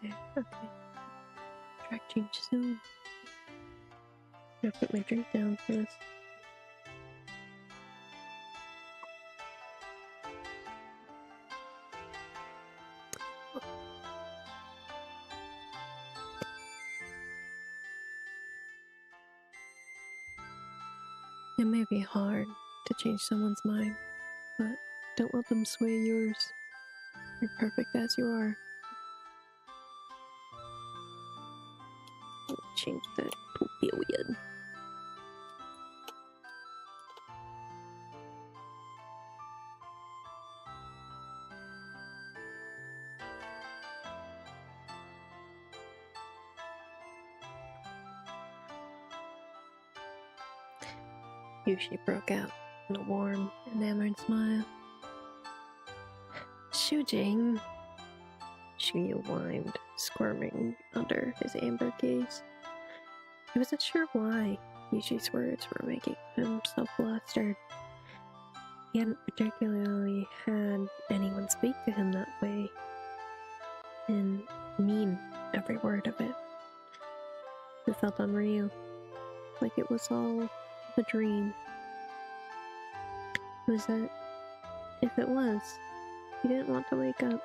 [SPEAKER 3] There, okay. Track change soon. I'm gonna put my drink down for this. It may be hard to change someone's mind, but don't let them sway yours. You're perfect as you are. I'll change that to period. Yushi broke out in a warm, enamored smile. Shujing, Shuya whined, squirming under his amber gaze. He wasn't sure why Yushi's words were making him so flustered. He hadn't particularly had anyone speak to him that way, and mean every word of it. It felt unreal, like it was all a dream. Was it? If it was, he didn't want to wake up.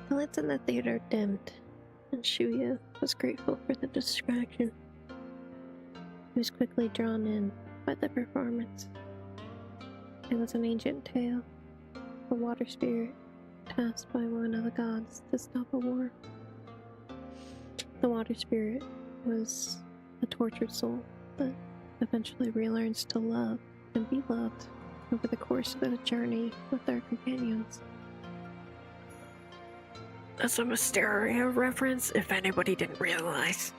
[SPEAKER 3] The lights in the theater dimmed, and Shuya was grateful for the distraction. He was quickly drawn in by the performance. It was an ancient tale, a water spirit tasked by one of the gods to stop a war. The water spirit was a tortured soul that eventually relearns to love and be loved over the course of a journey with their companions. That's a Mysteria reference, if anybody didn't realize.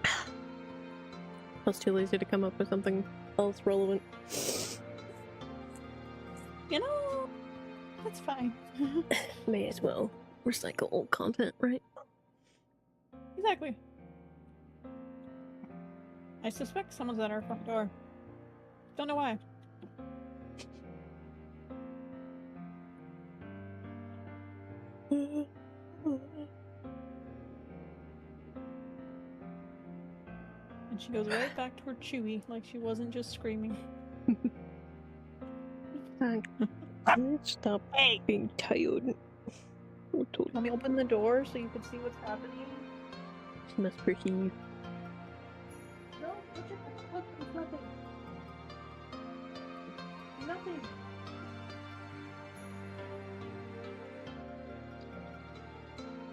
[SPEAKER 3] I was too lazy to come up with something else relevant.
[SPEAKER 2] You know, that's fine.
[SPEAKER 3] May as well recycle old content, right?
[SPEAKER 2] Exactly. I suspect someone's at our front door. Don't know why. And she goes right back toward Chewy, like she wasn't just screaming.
[SPEAKER 3] Stop
[SPEAKER 2] Hey!
[SPEAKER 3] being tired.
[SPEAKER 2] Let me open the door so you can see what's happening.
[SPEAKER 3] She must perceive.
[SPEAKER 2] No, look, it's nothing. Nothing.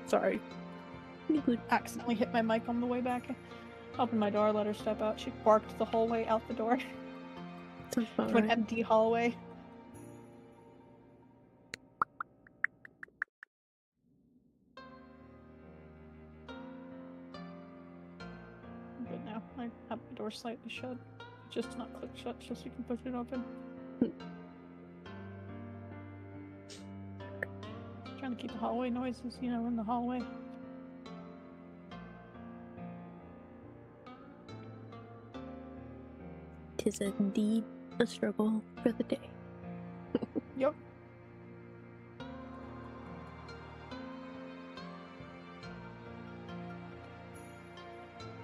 [SPEAKER 2] Sorry.
[SPEAKER 3] You good?
[SPEAKER 2] Accidentally hit my mic on the way back. Opened my door, let her step out. She barked the whole way out the door.
[SPEAKER 3] Sounds about
[SPEAKER 2] To an
[SPEAKER 3] right.
[SPEAKER 2] empty hallway. I'm good now. I have the door slightly shut. Just not click shut, just so you can push it open. Trying to keep the hallway noises, in the hallway.
[SPEAKER 3] 'tis indeed a struggle for the day.
[SPEAKER 2] Yep.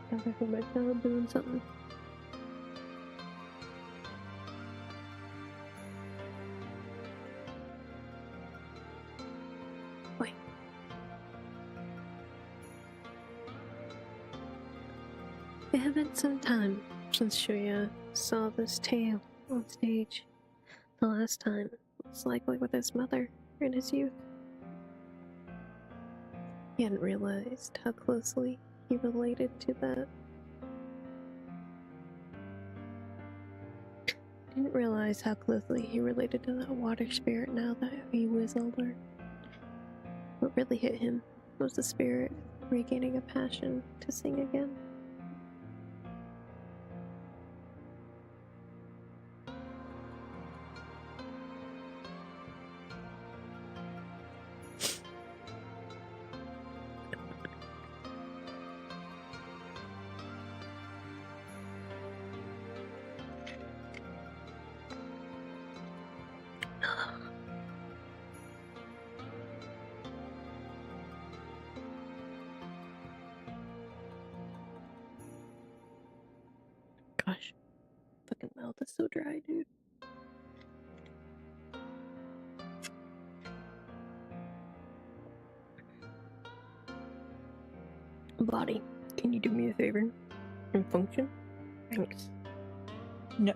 [SPEAKER 3] Gotta hear my child doing something. Wait. It had been some time since Shuya saw this tale on stage. The last time was likely with his mother in his youth. He hadn't realized how closely he related to that. Didn't realize how closely he related to that water spirit now that he was older. What really hit him was the spirit regaining a passion to sing again. Gosh, fucking mouth is so dry, dude. Body, can you do me a favor and function? Thanks.
[SPEAKER 2] No.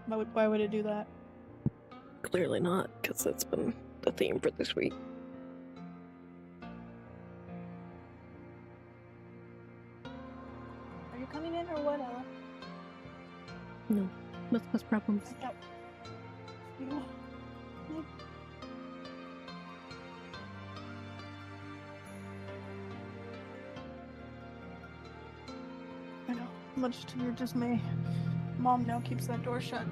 [SPEAKER 2] Why would it do that?
[SPEAKER 3] Clearly not, because that's been the theme for this week.
[SPEAKER 2] Are you coming in or what, Ella?
[SPEAKER 3] No, let's cause problems.
[SPEAKER 2] Yep. No. I know, much to your dismay, Mom now keeps that door shut.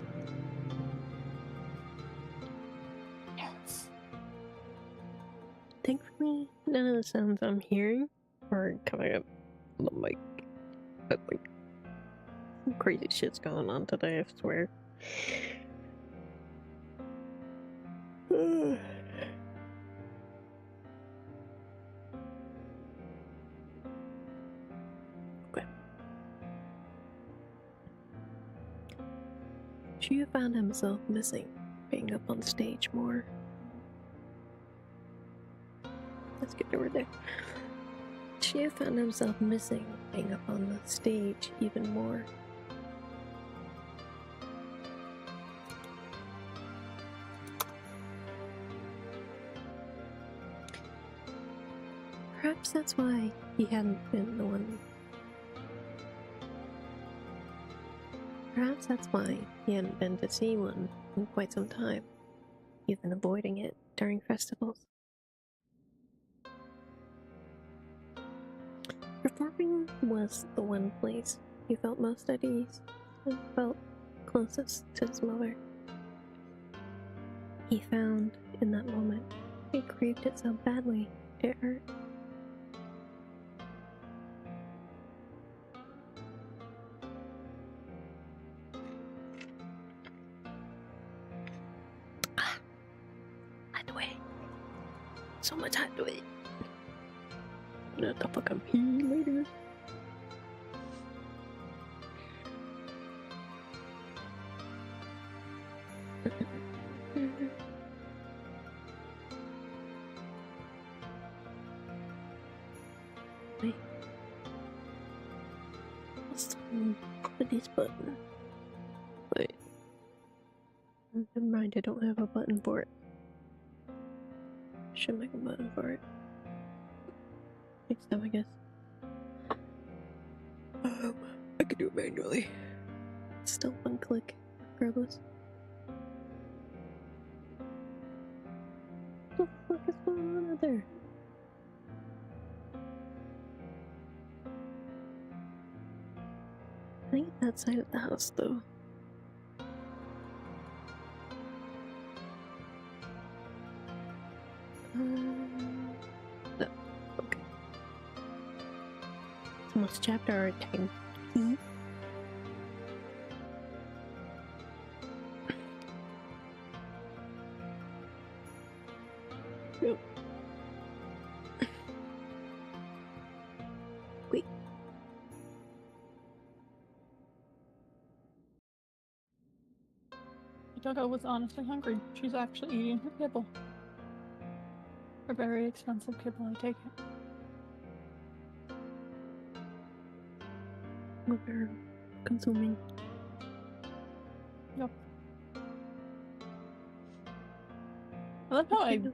[SPEAKER 2] Yes.
[SPEAKER 3] Thankfully, none of the sounds I'm hearing are coming up on the mic. But like, some crazy shit's going on today, I swear. Okay. Shia found himself missing being up on stage more. Let's get over there. Shia found himself missing being up on the stage even more. Perhaps that's why he hadn't been the one. Perhaps that's why he hadn't been to see one in quite some time, even avoiding it during festivals. Performing was the one place he felt most at ease and felt closest to his mother. He found, in that moment, he craved it so badly it hurt. Hide away. So much hide away. What the fuck I'm here later. Wait. What's this button? Wait. Never mind, I don't have a button for it. Should make a button for it. Next time, I guess. I could do it manually. It's still one click, regardless. What the fuck is going on out there? I think that side of the house, though. No, okay. Almost chapter art time. Wait.
[SPEAKER 2] Dogo was honestly hungry. She's actually eating her kibble. A very expensive kibble, I take it.
[SPEAKER 3] What they're consuming.
[SPEAKER 2] Yep. I love how I'm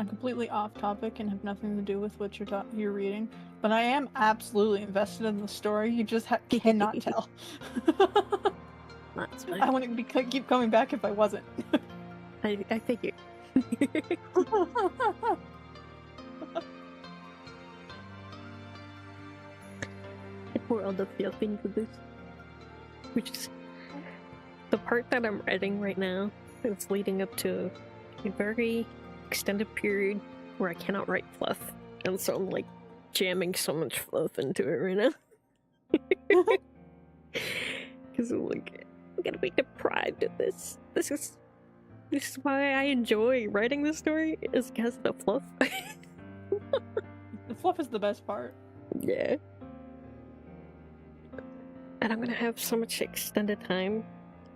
[SPEAKER 2] completely off topic and have nothing to do with what you're reading, but I am absolutely invested in the story. You just cannot tell.
[SPEAKER 3] That's fine.
[SPEAKER 2] I wouldn't keep coming back if I wasn't.
[SPEAKER 3] I figured. I pour all the fluff into this. Which is the part that I'm writing right now is leading up to a very extended period where I cannot write fluff. And so I'm like jamming so much fluff into it right now. Because I'm like, I'm gonna be deprived of this. This is why I enjoy writing this story, is because of the fluff.
[SPEAKER 2] The fluff is the best part.
[SPEAKER 3] Yeah. And I'm gonna have so much extended time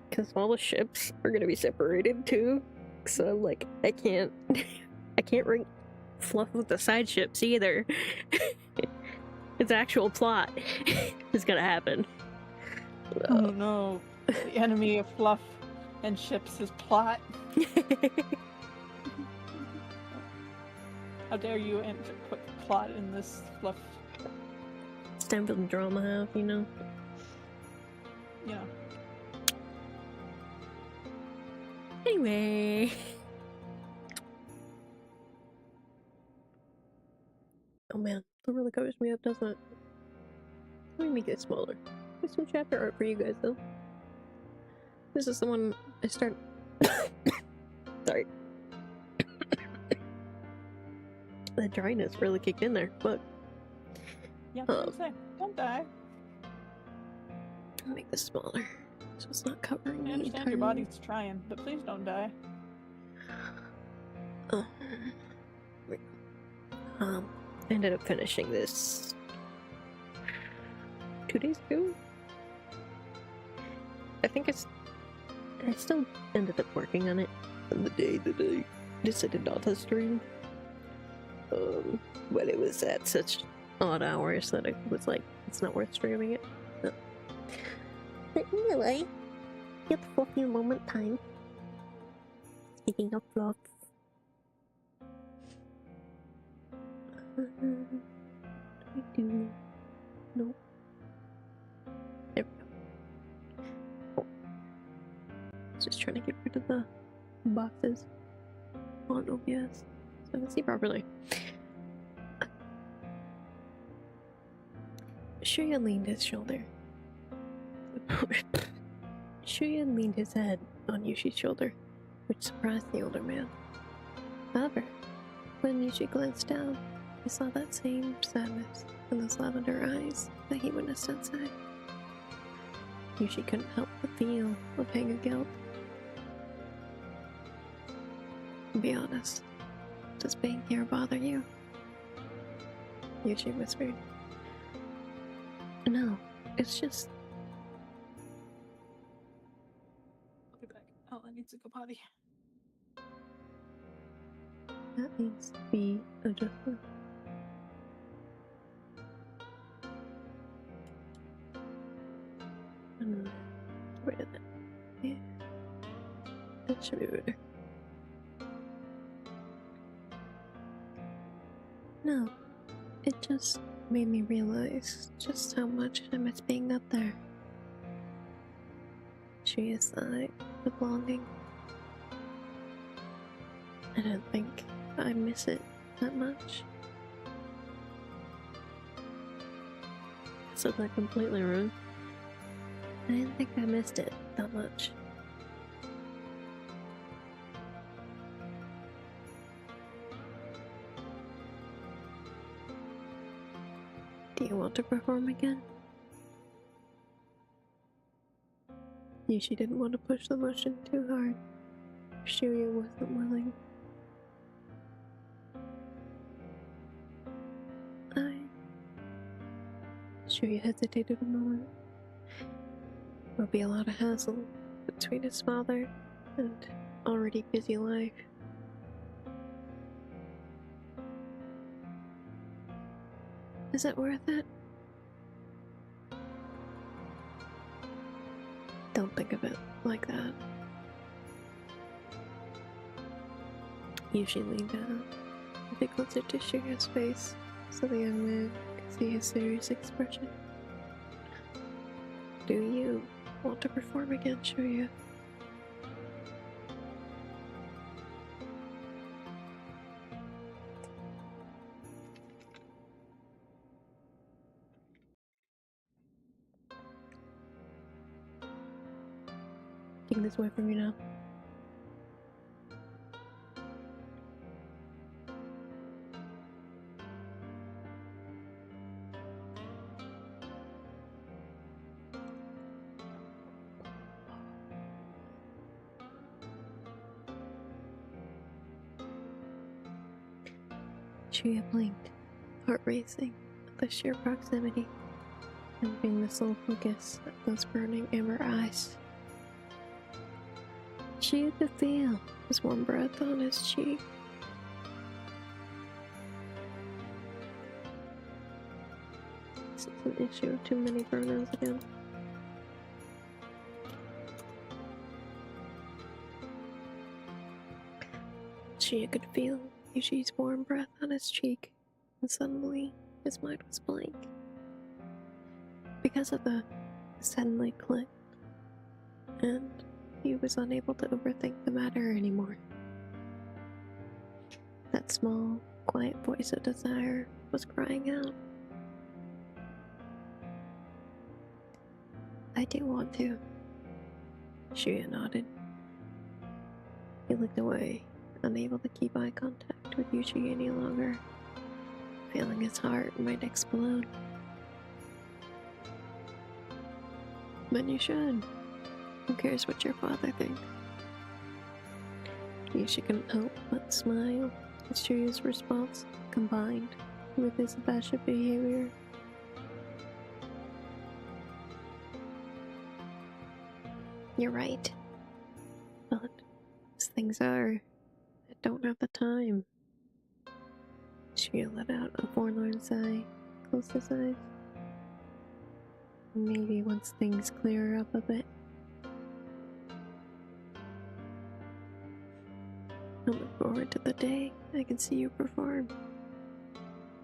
[SPEAKER 3] because all the ships are gonna be separated too. So I'm like, I can't write fluff with the side ships either. Its actual plot is gonna happen.
[SPEAKER 2] Oh no, the enemy of fluff and ships is plot. How dare you put plot in this fluff?
[SPEAKER 3] It's time for the drama out, you know?
[SPEAKER 2] Yeah.
[SPEAKER 3] Anyway. Oh man, that really covers me up, doesn't it? Let me make it smaller. There's some chapter art for you guys though. This is the one I start. Sorry. The dryness really kicked in there, but
[SPEAKER 2] Yeah, what say? Don't die.
[SPEAKER 3] I'll make this smaller so it's not covering
[SPEAKER 2] I
[SPEAKER 3] me
[SPEAKER 2] understand your
[SPEAKER 3] entirely.
[SPEAKER 2] body's trying, but please don't die.
[SPEAKER 3] Wait. I ended up finishing this 2 days ago. I think I still ended up working on it on the day that I decided not to stream. But it was at such odd hours that I was like, it's not worth streaming it. So. But anyway, get fluffy moment time. Speaking of fluff. What do I do? Nope. There we go. Oh. Just trying to get rid of the boxes on OBS so I can see properly. Shuya leaned his shoulder. Shuya leaned his head on Yushi's shoulder, which surprised the older man. However, when Yushi glanced down, he saw that same sadness in those lavender eyes that he witnessed outside. Yushi couldn't help but feel a pang of guilt. Be honest, does being here bother you? Yushi whispered. No, it's just...
[SPEAKER 2] I'll be back. Oh, I need to go potty.
[SPEAKER 3] That needs to be adjusted. Rid of that. Yeah. That should be better. No, it just made me realize just how much I miss being up there. She sighed with longing. I didn't think I'd miss it that much. I said that completely wrong. I didn't think I missed it that much. Do you want to perform again? Yushi didn't want to push the motion too hard. Shuya wasn't willing. Shuya hesitated a moment. It would be a lot of hassle between his father and already busy life. Is it worth it? Don't think of it like that. Yushi leaned out, a bit closer to Shuya's face, so the young man could see his serious expression. Do you want to perform again, Shuya? Take this away from you now. Shuya blinked, heart racing at the sheer proximity, and being the sole focus of those burning amber eyes. Shuya could feel his warm breath on his cheek. This is an issue of too many burn-ons again. Shuya could feel Yushi's warm breath on his cheek, and suddenly his mind was blank. Because of the suddenly clicked, and he was unable to overthink the matter anymore. That small, quiet voice of desire was crying out. I do want to. Shuya nodded. He looked away, unable to keep eye contact with Yushi any longer, feeling his heart might explode. Then you should. Who cares what your father thinks? Yushi couldn't help but smile at Shuya's response, combined with his abashed behavior. You're right. But as things are, I don't have the time. Shuya let out a forlorn sigh, closed his eyes. Maybe once things clear up a bit. I look forward to the day I can see you perform.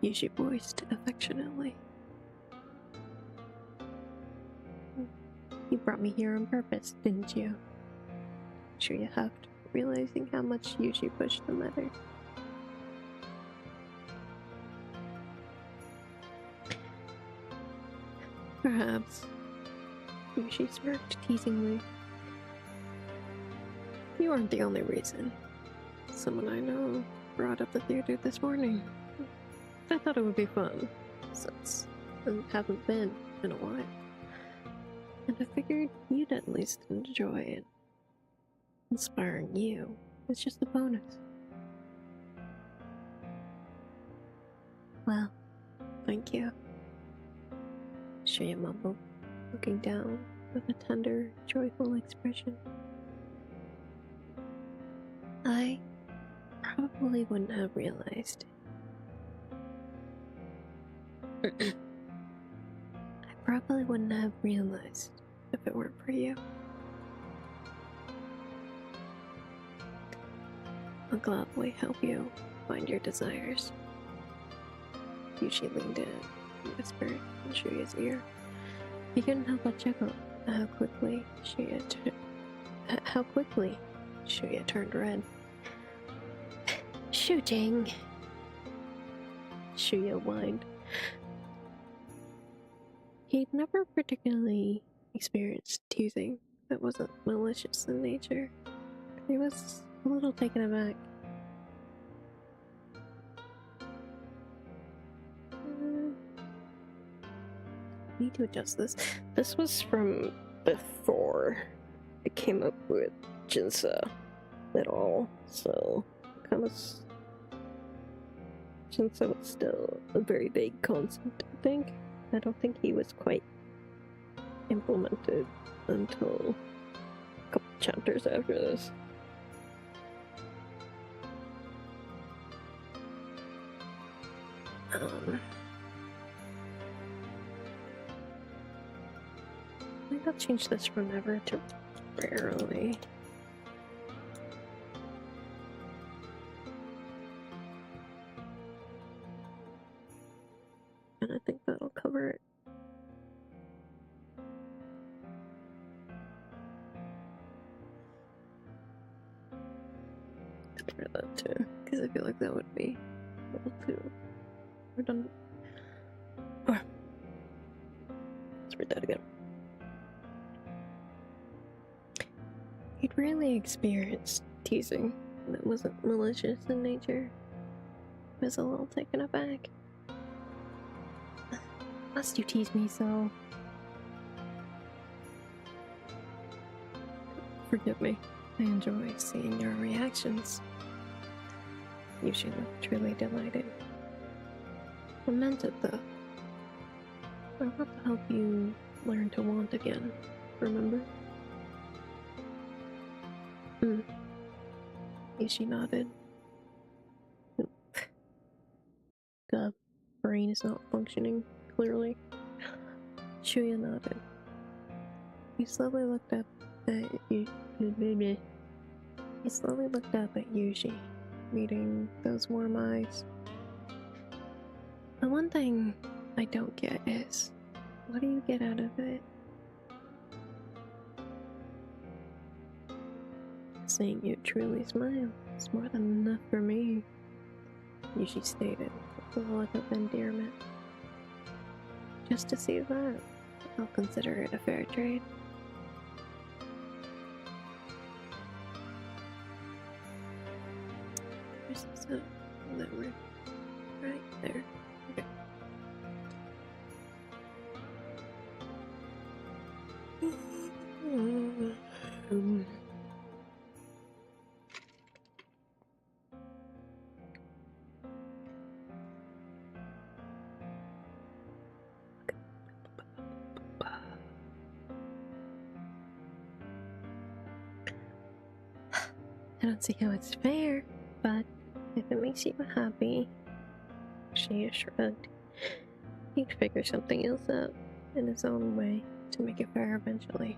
[SPEAKER 3] Yushi voiced affectionately. You brought me here on purpose, didn't you? Shuya huffed, realizing how much Yushi pushed the matter. Perhaps. Yushi smirked teasingly. You aren't the only reason. Someone I know brought up the theater this morning. I thought it would be fun, since I haven't been in a while. And I figured you'd at least enjoy it. Inspiring you is just a bonus. Well, thank you. Shuya mumbled, looking down with a tender, joyful expression. I probably wouldn't have realized. I probably wouldn't have realized if it weren't for you. I'll gladly help you find your desires. Yushi leaned in and whispered in Shuya's ear. He couldn't help but chuckle at how quickly Shuya turned red. Shooting! Shuya whined. He'd never particularly experienced teasing that wasn't malicious in nature. He was a little taken aback. need to adjust this. This was from before I came up with Jinsa at all, so kind of Jinsa was still a very vague concept, I think. I don't think he was quite implemented until a couple chapters after this. I think I'll change this from never to rarely. And I think that'll cover it. Cover that too, because I feel like that would be a little too redundant. Oh. Let's read that again. He'd rarely experienced teasing that wasn't malicious in nature. He was a little taken aback. Must you tease me so? Forgive me. I enjoy seeing your reactions. You should look truly delighted. I meant it though. I want to help you learn to want again, remember? She nodded. The brain is not functioning clearly. Shuya nodded. He slowly looked up at He slowly looked up at Yuji, meeting those warm eyes. The one thing I don't get is, what do you get out of it? Seeing you truly smile is more than enough for me, Yuji stated with a look of endearment. Just to see that, I'll consider it a fair trade. Where's this at? That word. Right there. Okay. I don't see how it's fair, but if it makes you happy, she shrugged. He'd figure something else out in his own way to make it fair eventually.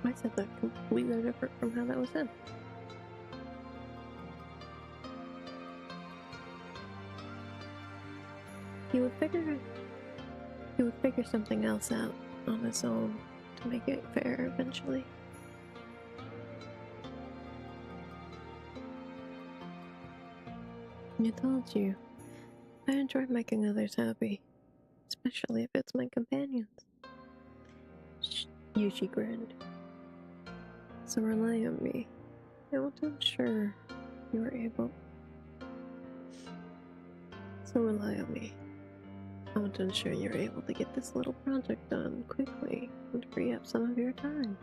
[SPEAKER 3] I said that completely different from how that was said. He would figure something else out on his own to make it fair eventually. I told you, I enjoy making others happy, especially if it's my companions. Yuji grinned. So rely on me. I want to ensure you are able. So rely on me. I want to ensure you're able to get this little project done quickly and free up some of your time.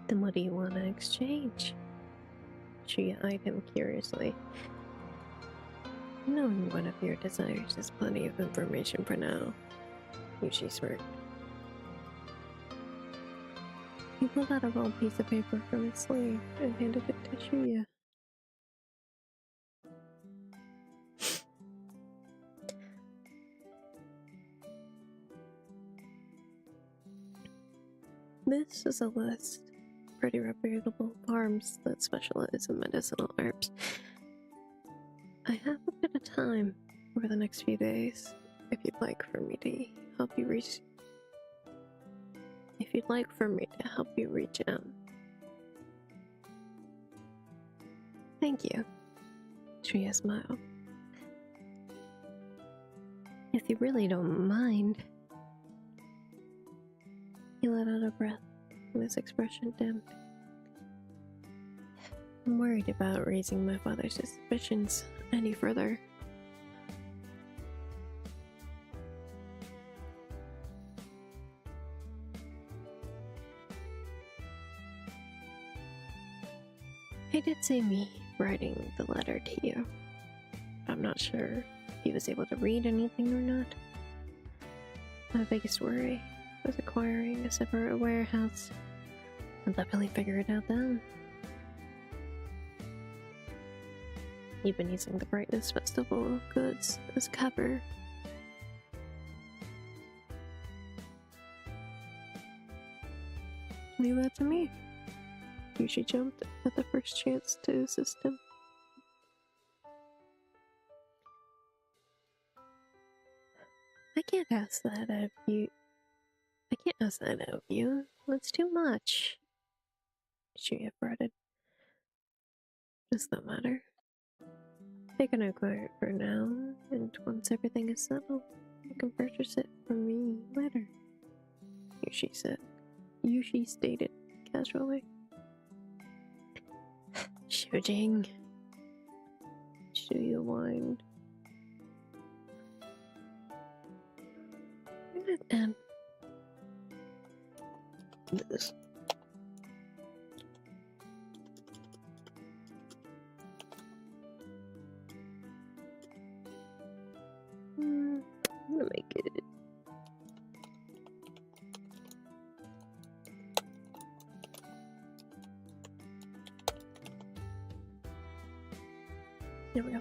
[SPEAKER 3] Then what do you want to exchange? She eyed him curiously. Knowing one of your desires is plenty of information for now. Yuji smirked. He pulled out a rolled piece of paper from his sleeve and handed it to Shuya. This is a list of pretty reputable farms that specialize in medicinal herbs. I have a bit of time over the next few days if you'd like for me to help you reach out. Thank you. Shriya smiled. If you really don't mind. He let out a breath and his expression dimmed. I'm worried about raising my father's suspicions any further. He did see me writing the letter to you. I'm not sure if he was able to read anything or not. My biggest worry was acquiring a separate warehouse. I'll definitely figure it out then. You've been using the Brightness Festival goods as cover. Leave that to me. She jumped at the first chance to assist him. I can't ask that of you. I can't ask that of you. That's too much. She fretted. Does that matter? They can acquire it for now, and once everything is settled, you can purchase it from me later. She said. Yushi stated casually. Shooting. Shuya whined. And this. I'm gonna make it. There we go.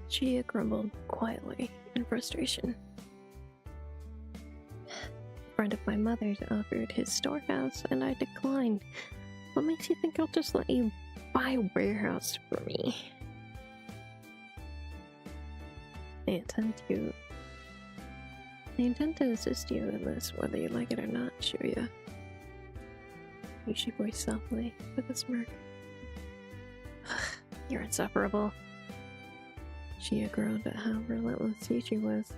[SPEAKER 3] She grumbled quietly in frustration. A friend of my mother's offered his storehouse, and I declined. What makes you think I'll just let you buy a warehouse for me? I intend to assist you in this, whether you like it or not, Shuya. Yushi voiced softly with a smirk. You're insufferable. Shuya groaned at how relentless Yushi was.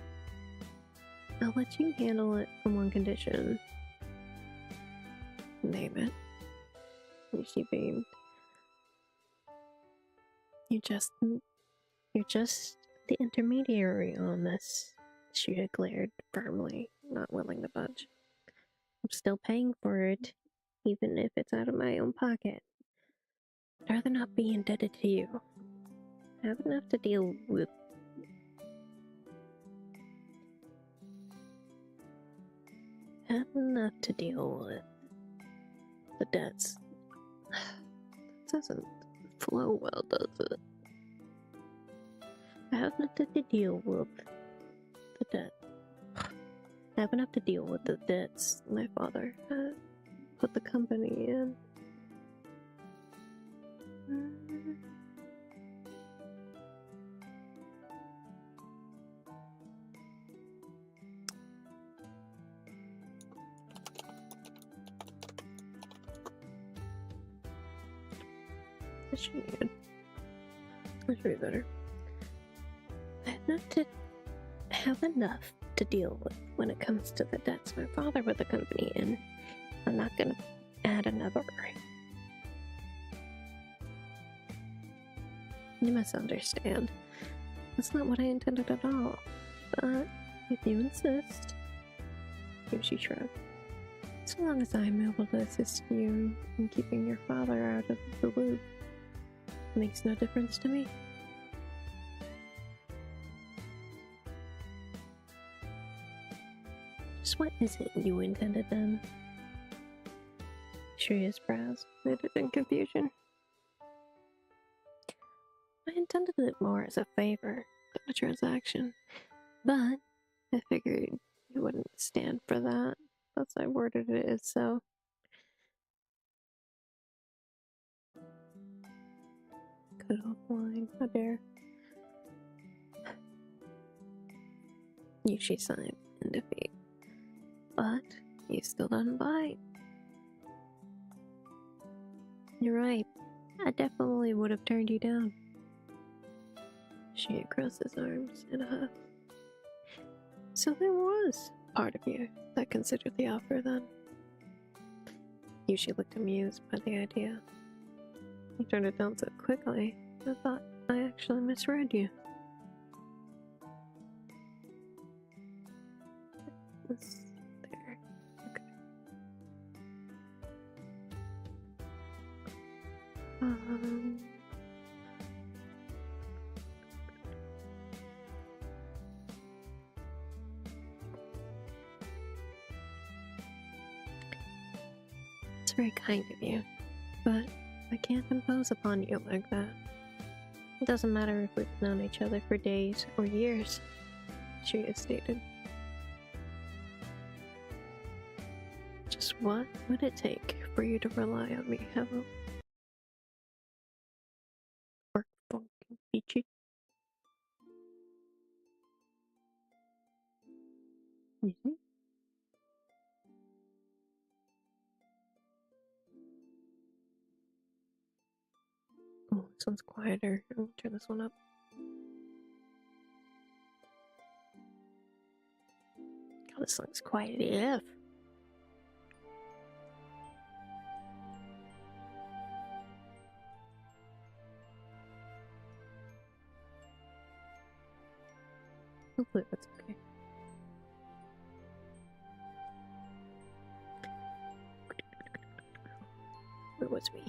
[SPEAKER 3] I'll let you handle it on one condition. Name it. Yushi beamed. You're just the intermediary on this. Shuya glared firmly, not willing to budge. I'm still paying for it, even if it's out of my own pocket. I'd rather not be indebted to you. I have enough to deal with. The debts. That doesn't flow well, does it? I have enough to deal with the debt. I have enough to deal with the debts my father had put the company in. That should be good. That should be better. I have enough to deal with when it comes to the debts my father put the company in. I'm not gonna add another. You must understand. That's not what I intended at all. But if you insist, Yushi shrugged. So long as I'm able to assist you in keeping your father out of the loop, it makes no difference to me. Just what is it you intended then? Shuya's brows knitted in confusion. I intended it more as a favor than a transaction, but I figured you wouldn't stand for that. Thus I worded it as so. Cut off line, how dare. Yushi sighed in defeat. But you still didn't bite. You're right. I definitely would have turned you down. She crossed his arms in a huff. So there was part of you that considered the offer then. Yushi looked amused by the idea. You turned it down so quickly, I thought I actually misread you. It's there. Okay. It's very kind of you, but I can't impose upon you like that. It doesn't matter if we've known each other for days or years, she has stated. Just what would it take for you to rely on me heavily? Or fucking peachy? Mm-hmm. Oh, this one's quieter. I'll turn this one up. God, this song's quiet AF. Hopefully that's okay. Where was we?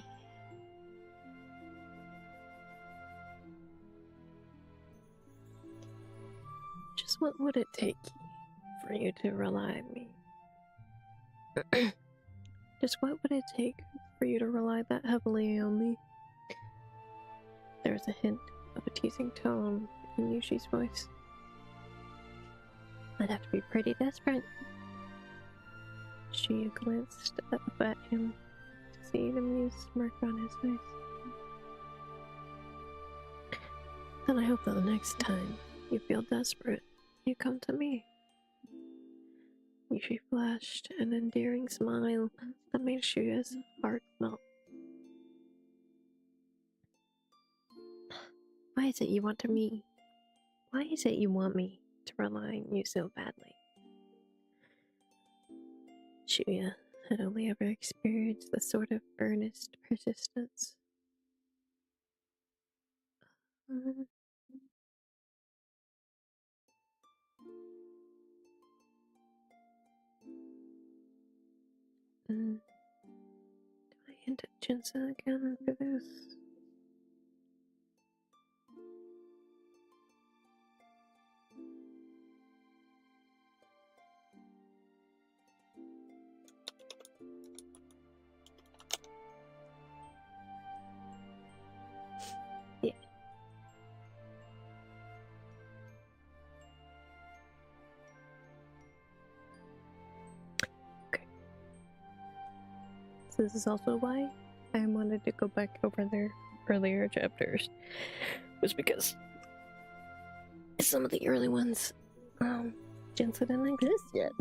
[SPEAKER 3] Just what would it take for you to rely on me? Just what would it take for you to rely that heavily on me? There was a hint of a teasing tone in Yushi's voice. I'd have to be pretty desperate. She glanced up at him to see an amused smirk on his face. Then I hope that the next time you feel desperate, you come to me. Yushi flashed an endearing smile that made Shuya's heart melt. Why is it you want me to rely on you so badly? Shuya had only ever experienced the sort of earnest persistence. Do I hint at Jinsa again for this? Yeah. Okay. So this is also why I wanted to go back over their earlier chapters, was because some of the early ones, Jinsa didn't exist yet.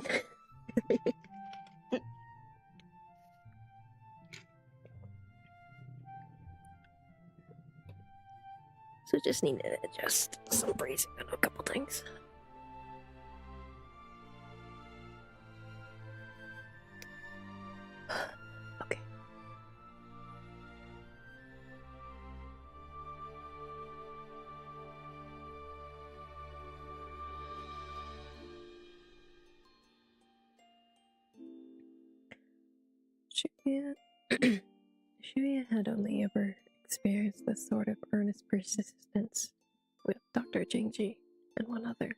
[SPEAKER 3] So just need to adjust some phrasing on a couple things. Okay. Shuya had only ever experienced this sort of earnest persistence with Dr. Jingji and one other.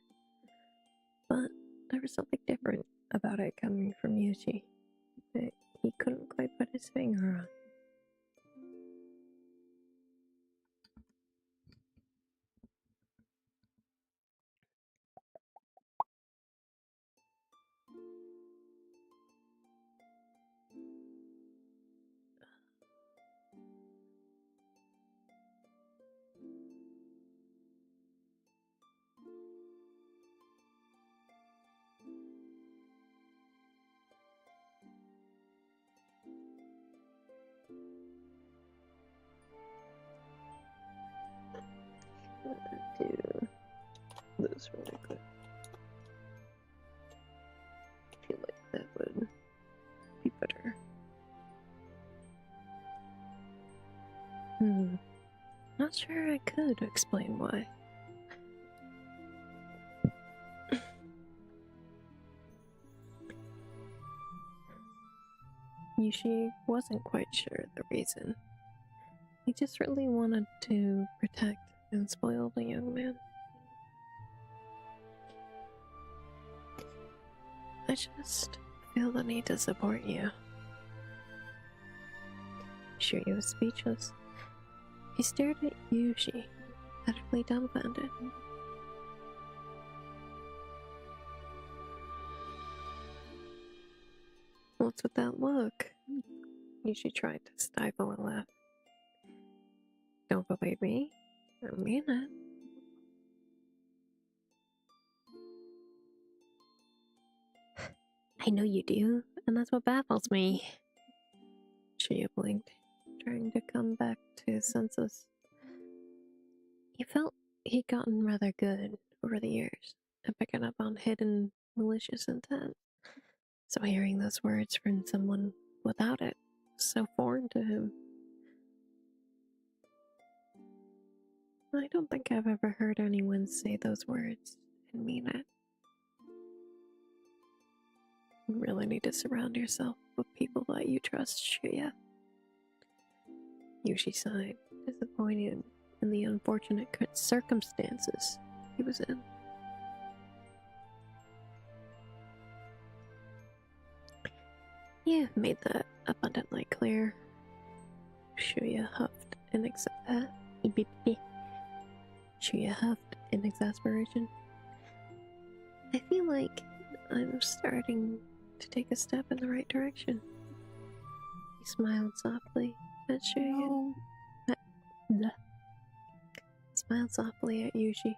[SPEAKER 3] But there was something different about it coming from Yuji that he couldn't quite put his finger on. Not sure I could explain why. Yushi wasn't quite sure the reason. He just really wanted to protect and spoil the young man. I just feel the need to support you. Shiryu was speechless. He stared at Yushi, utterly dumbfounded. What's with that look? Yushi tried to stifle a laugh. Don't believe me? I mean it. I know you do, and that's what baffles me. Shiryu blinked, trying to come back to his senses. He felt he'd gotten rather good over the years at picking up on hidden malicious intent. So hearing those words from someone without it was so foreign to him. I don't think I've ever heard anyone say those words and mean it. You really need to surround yourself with people that you trust, Shuya. Yushi sighed, disappointed in the unfortunate circumstances he was in. You've made that abundantly clear. Shuya huffed in exasperation. I feel like I'm starting to take a step in the right direction. He smiled softly at Shuya. He smiled softly at Yushi.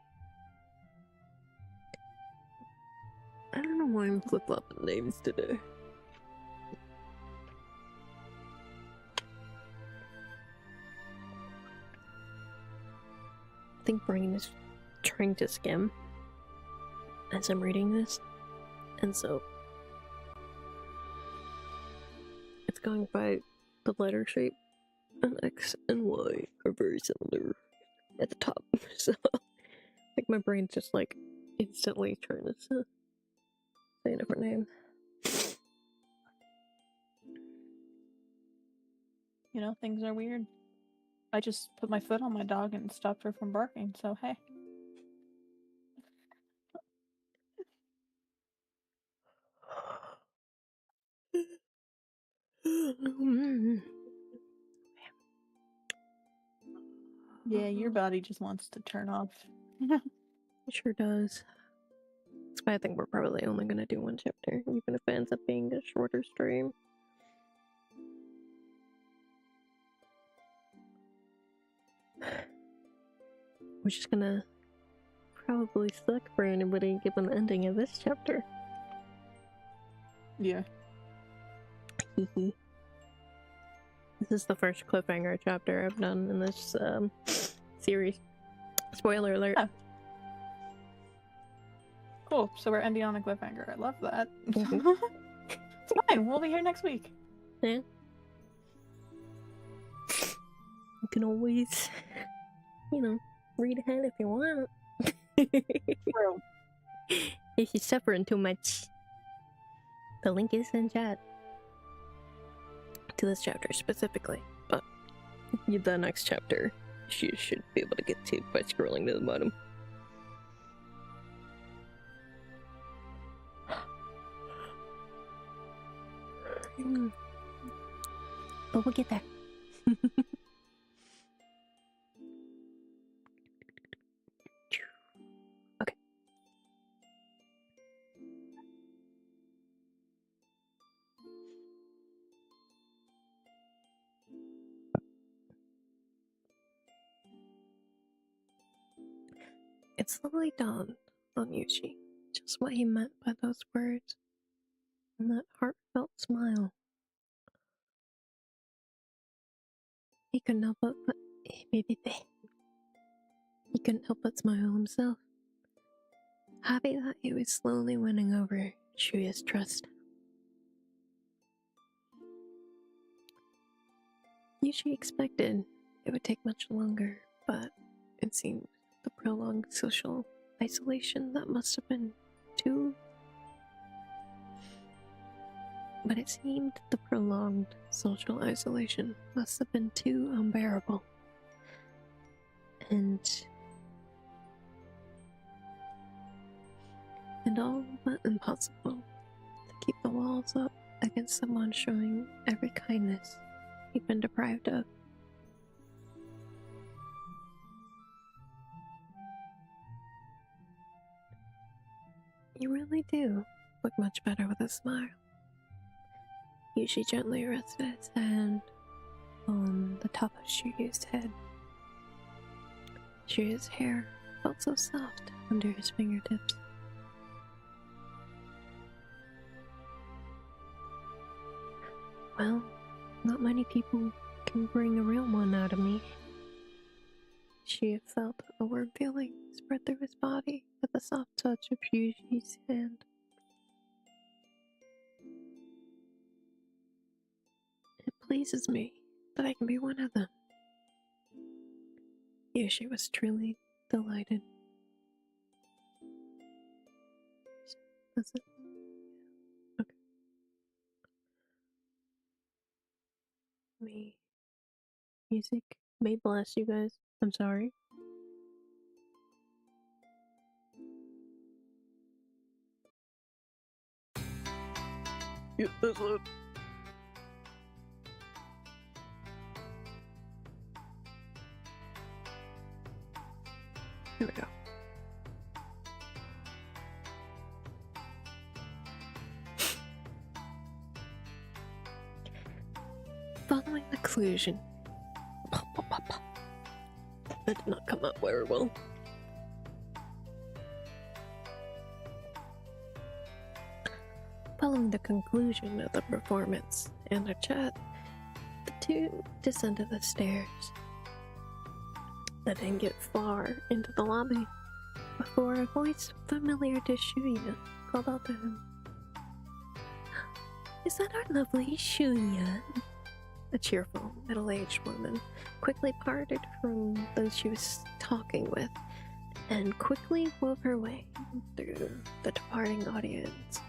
[SPEAKER 3] I don't know why I'm flip-flopping names today. I think brain is trying to skim as I'm reading this, and so it's going by the letter shape, and X and Y are very similar at the top, so I think my brain's just like instantly trying to say a different name.
[SPEAKER 2] You know, things are weird. I just put my foot on my dog and stopped her from barking, so hey. Yeah, your body just wants to turn off.
[SPEAKER 3] It sure does. That's why I think we're probably only going to do one chapter, even if it ends up being a shorter stream. We're just gonna probably suck for anybody given the ending of this chapter.
[SPEAKER 2] Yeah.
[SPEAKER 3] This is the first cliffhanger chapter I've done in this series. Spoiler alert.
[SPEAKER 2] Oh. Cool, so we're ending on a cliffhanger. I love that.
[SPEAKER 3] Mm-hmm.
[SPEAKER 2] It's fine, we'll be here next week.
[SPEAKER 3] Yeah. You can always, read ahead if you want.
[SPEAKER 2] True.
[SPEAKER 3] If you're suffering too much, the link is in chat. To this chapter specifically, but the next chapter you should be able to get to by scrolling to the bottom. But we'll get there. Okay. It slowly dawned on Yushi just what he meant by those words, and that heartfelt smile. He couldn't help but smile himself, happy that he was slowly winning over Shuya's trust. Yushi expected it would take much longer but it seemed the prolonged social isolation that must have been too. But it seemed the prolonged social isolation must have been too unbearable. And all but impossible to keep the walls up against someone showing every kindness he'd been deprived of. You really do look much better with a smile. Yuji gently rested his hand on the top of Shuya's head. Shuya's hair felt so soft under his fingertips. Well, not many people can bring a real one out of me. Shuya felt a warm feeling spread through his body with the soft touch of Yuji's hand. It pleases me that I can be one of them. Yuji was truly delighted. That's it? Okay. Music may bless you guys. I'm sorry.
[SPEAKER 1] Yeah, that's it. Here we go. Following the conclusion. That did not come out very well. Following the conclusion of the performance and the chat, the two descended the stairs. They didn't get far into the lobby before a voice familiar to Shuya called out to him. Is that our lovely Shuya? A cheerful, middle-aged woman quickly parted from those she was talking with and quickly wove her way through the departing audience.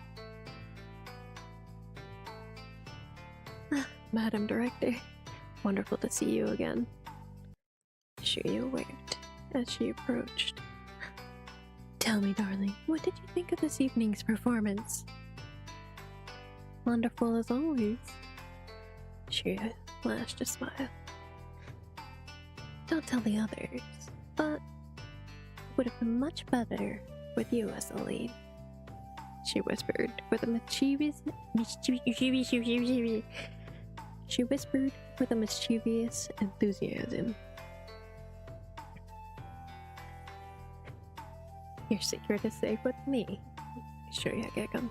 [SPEAKER 1] Madam Director, wonderful to see you again. Shuya waved as she approached. Tell me, darling, what did you think of this evening's performance? Wonderful as always. Shuya flashed a smile. Don't tell the others, but it would have been much better with you as the lead. She whispered with a mischievous enthusiasm. Your secret is safe with me, Shuya giggled.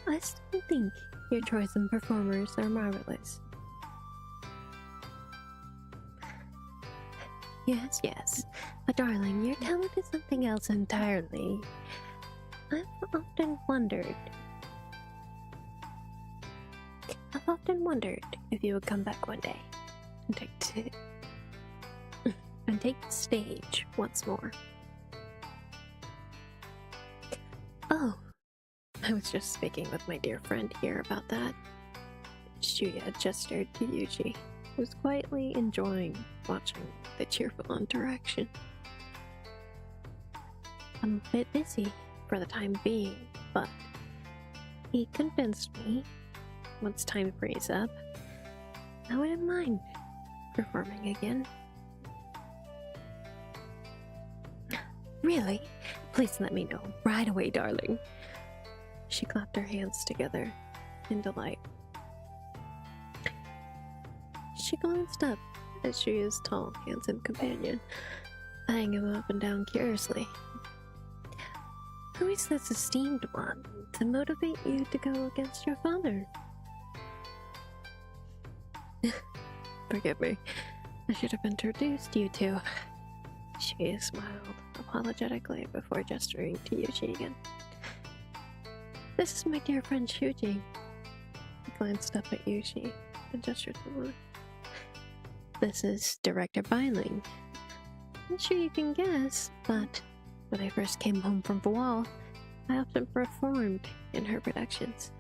[SPEAKER 1] I still think your choice in performers are marvelous. Yes, but darling, your talent is something else entirely. I've often wondered if you would come back one day and take the stage once more. Oh, I was just speaking with my dear friend here about that. Shuya gestured to Yuji, who was quietly enjoying watching the cheerful interaction. I'm a bit busy for the time being, but he convinced me, once time frees up, I wouldn't mind performing again. Really? Please let me know right away, darling. She clapped her hands together in delight. She glanced up at Shuya's tall, handsome companion, eyeing him up and down curiously. Who is this esteemed one to motivate you to go against your father? Forgive me, I should have introduced you to. She smiled apologetically before gesturing to Yuji again. This is my dear friend Shuji. He glanced up at Yuji and gestured to him.
[SPEAKER 3] This is Director Biling. I'm sure you can guess, but when I first came home from Voal, I often performed in her productions.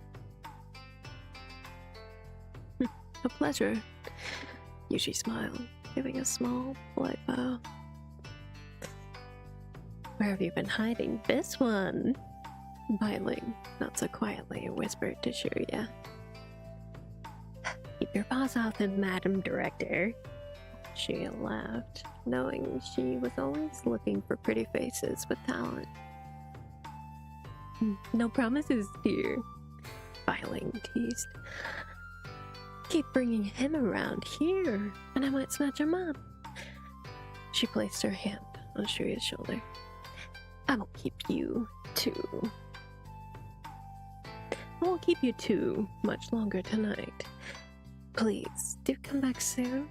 [SPEAKER 3] A pleasure. Yushi smiled, giving a small, polite bow. Where have you been hiding this one? Biling, not so quietly, whispered to Shuya. Keep your paws off him, Madam Director. Shuya laughed, knowing she was always looking for pretty faces with talent. No promises, dear. Biling teased. Keep bringing him around here, and I might snatch him up. She placed her hand on Shuya's shoulder. I won't keep you two much longer tonight. Please, do come back soon.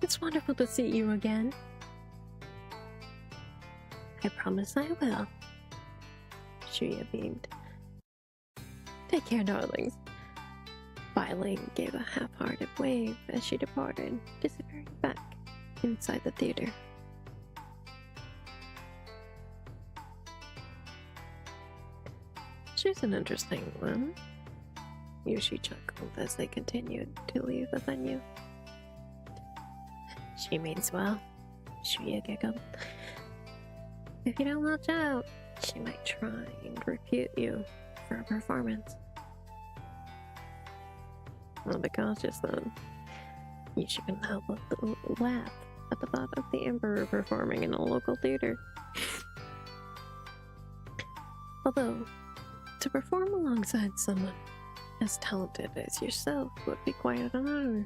[SPEAKER 3] It's wonderful to see you again. I promise I will. Shuya beamed. Take care, darlings. Biling gave a half-hearted wave as she departed, disappearing back inside the theater. She's an interesting one. Yushi chuckled as they continued to leave the venue. She means well, Shuya giggled. If you don't watch out, she might try and refute you for a performance. Well, be cautious then. Yushi couldn't help but laugh at the thought of the Emperor performing in a local theater. Although, to perform alongside someone as talented as yourself would be quite an honor.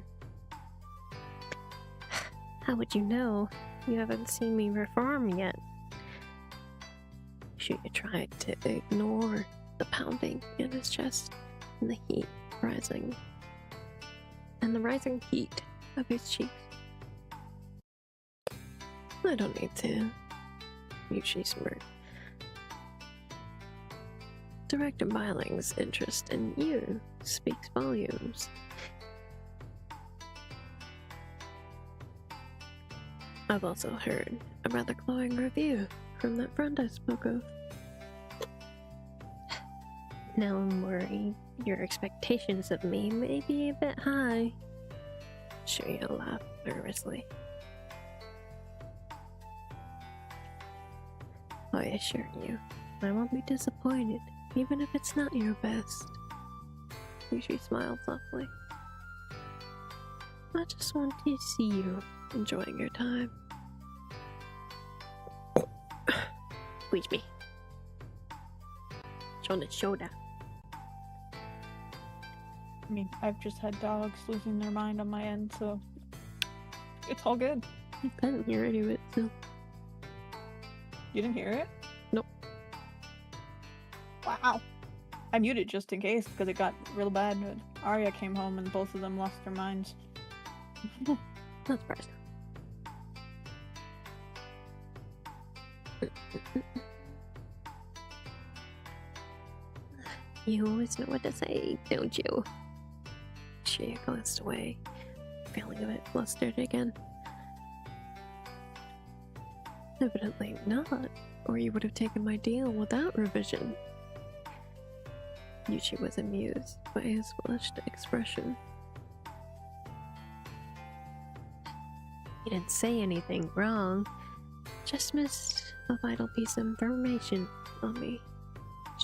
[SPEAKER 3] How would you know? You haven't seen me perform yet. Shuya tried to ignore the pounding in his chest and the rising heat of his cheeks. I don't need to. Yushi smirked. Director Biling's interest in you speaks volumes. I've also heard a rather glowing review from that friend I spoke of. Now I'm worried your expectations of me may be a bit high. Shuya laughed nervously. I assure you, I won't be disappointed, even if it's not your best. Yushi smiled softly. I just want to see you enjoying your time. Squeeze me. On the shoulder.
[SPEAKER 2] I mean, I've just had dogs losing their mind on my end, so it's all good.
[SPEAKER 3] I couldn't hear any of it, so.
[SPEAKER 2] You didn't hear it?
[SPEAKER 3] Nope.
[SPEAKER 2] Wow. I muted just in case because it got real bad. But Arya came home and both of them lost their minds.
[SPEAKER 3] Not surprised. You always know what to say, don't you? She glanced away, feeling a bit flustered again. Evidently not, or you would have taken my deal without revision. Yuchi was amused by his flushed expression. You didn't say anything wrong, just missed a vital piece of information on me.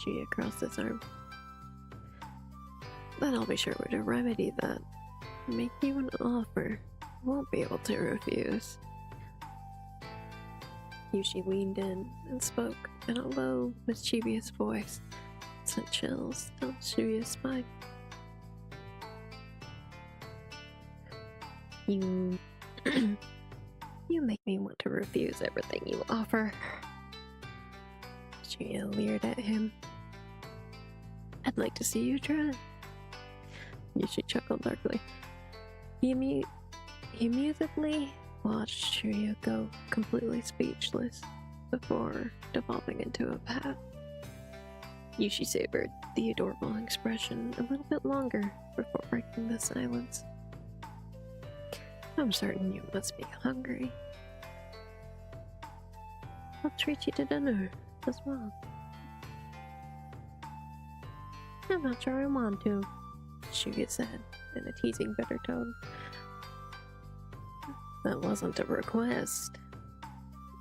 [SPEAKER 3] She crossed his arm. Then I'll be sure to remedy that. Make you an offer you won't be able to refuse. Yushi leaned in and spoke in a low, mischievous voice, sent chills down Shuya's spine. You make me want to refuse everything you offer. Shuya leered at him. I'd like to see you try. Yushi chuckled darkly. He musically watched Shuya go completely speechless before devolving into a path. Yushi savored the adorable expression a little bit longer before breaking the silence. I'm certain you must be hungry. I'll treat you to dinner as well. I'm not sure I want to, Shuya said in a teasing, bitter tone. That wasn't a request.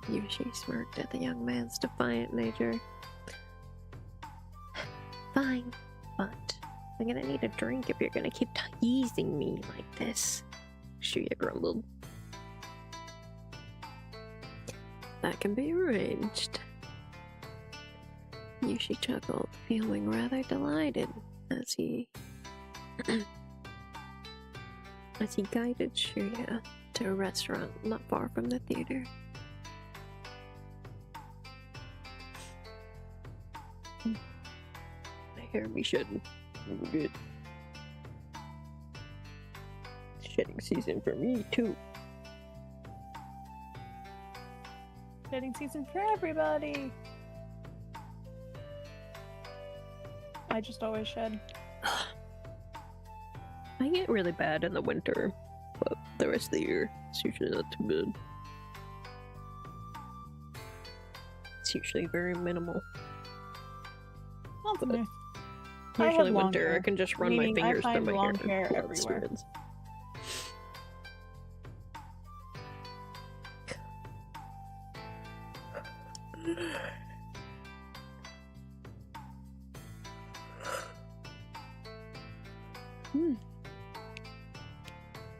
[SPEAKER 3] Yushi smirked at the young man's defiant nature. Fine, but I'm gonna need a drink if you're gonna keep teasing me like this, Shuya grumbled. That can be arranged. Yushi chuckled, feeling rather delighted as he guided Shuya to a restaurant not far from the theater. I hear we shouldn't. We're good. Shedding season for me too.
[SPEAKER 2] Shedding season for everybody. I just always shed.
[SPEAKER 3] I get really bad in the winter, but the rest of the year, it's usually not too bad. It's usually very minimal.
[SPEAKER 2] That's
[SPEAKER 3] But
[SPEAKER 2] nice.
[SPEAKER 3] usually
[SPEAKER 2] long
[SPEAKER 3] winter,
[SPEAKER 2] hair,
[SPEAKER 3] I can just run my
[SPEAKER 2] meaning I
[SPEAKER 3] fingers through
[SPEAKER 2] find
[SPEAKER 3] my
[SPEAKER 2] long
[SPEAKER 3] hair.
[SPEAKER 2] hair
[SPEAKER 3] Blood
[SPEAKER 2] everywhere.
[SPEAKER 3] spreads.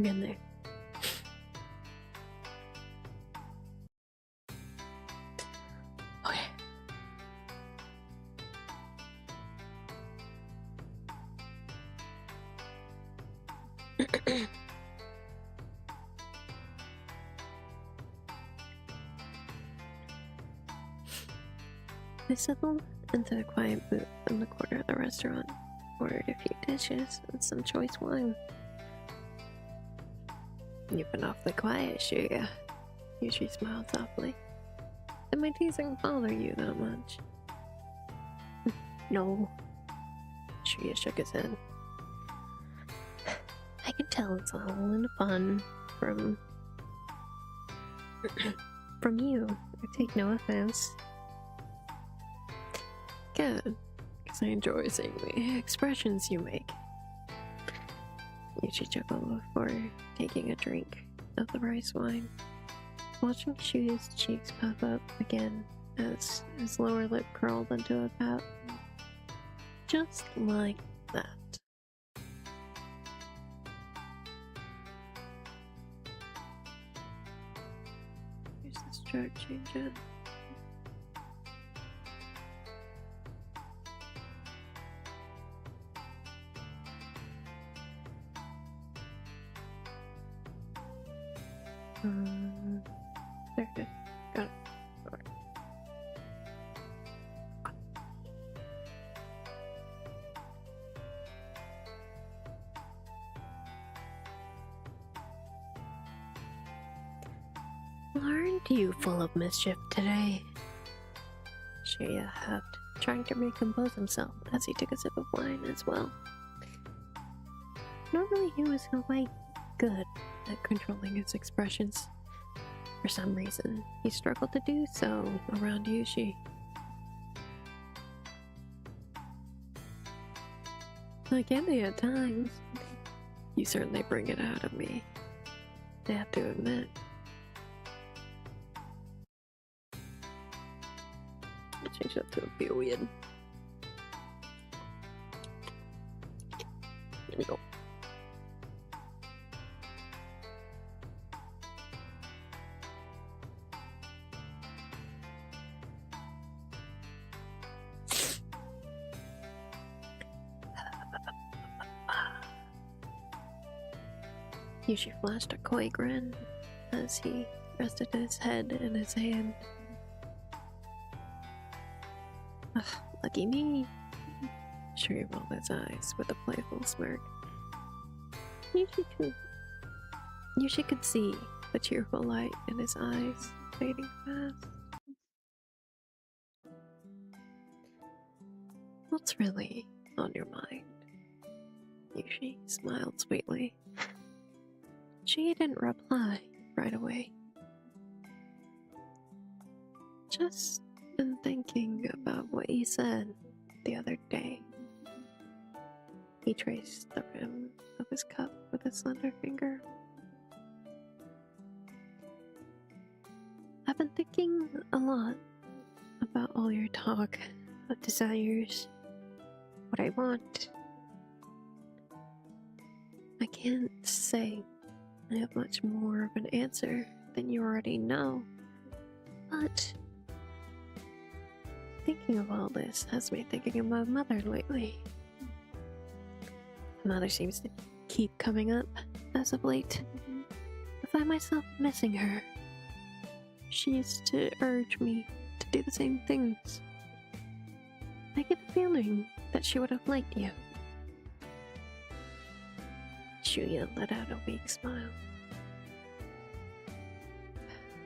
[SPEAKER 3] Get in there. Okay. I settled into a quiet booth in the corner of the restaurant, ordered a few dishes and some choice wine. You've been awfully quiet, Shuya. Yushi smiled softly. Did my teasing bother you that much? No. Shuya shook his head. I can tell it's all in fun from you. I take no offense. Good, because I enjoy seeing the expressions you make. Yushi chuckled before taking a drink of the rice wine, watching Shuya's cheeks puff up again as his lower lip curled into a pout. Just like that. Here's this chart change it. There it is. Got it. Alright. Aren't you full of mischief today? Shuya huffed, trying to recompose himself as he took a sip of wine as well. Normally he was quite good at controlling his expressions. For some reason, he struggled to do so around Yushi. I get it at times. You certainly bring it out of me, I have to admit. I'll change that to a period. There we go. Yushi flashed a coy grin as he rested his head in his hand. Lucky me. Shuri rolled his eyes with a playful smirk. Yushi could see the cheerful light in his eyes fading fast. What's really on your mind? Yushi smiled sweetly. She didn't reply right away. Just been thinking about what you said the other day. He traced the rim of his cup with a slender finger. I've been thinking a lot about all your talk of desires, what I want. I can't say I have much more of an answer than you already know, but thinking of all this has me thinking of my mother lately. My mother seems to keep coming up as of late. I find myself missing her. She used to urge me to do the same things. I get the feeling that she would have liked you. Shuya let out a weak smile.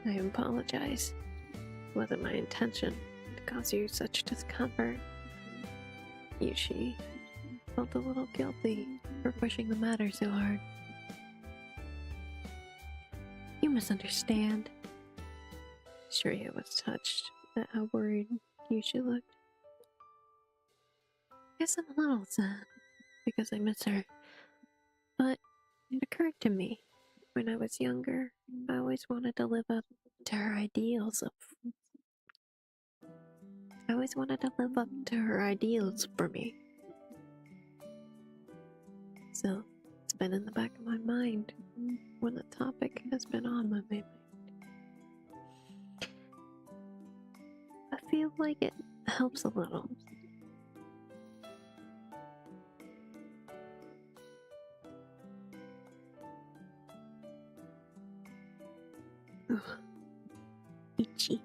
[SPEAKER 3] I apologize. It wasn't my intention to cause you such discomfort. Yushi felt a little guilty for pushing the matter so hard. You misunderstand. Shuya was touched at how worried Yushi looked. Guess I'm a little sad because I miss her. But it occurred to me when I was younger, I always wanted to live up to her ideals for me. So it's been in the back of my mind when the topic has been on my mind. I feel like it helps a little. Ugh. Itchy.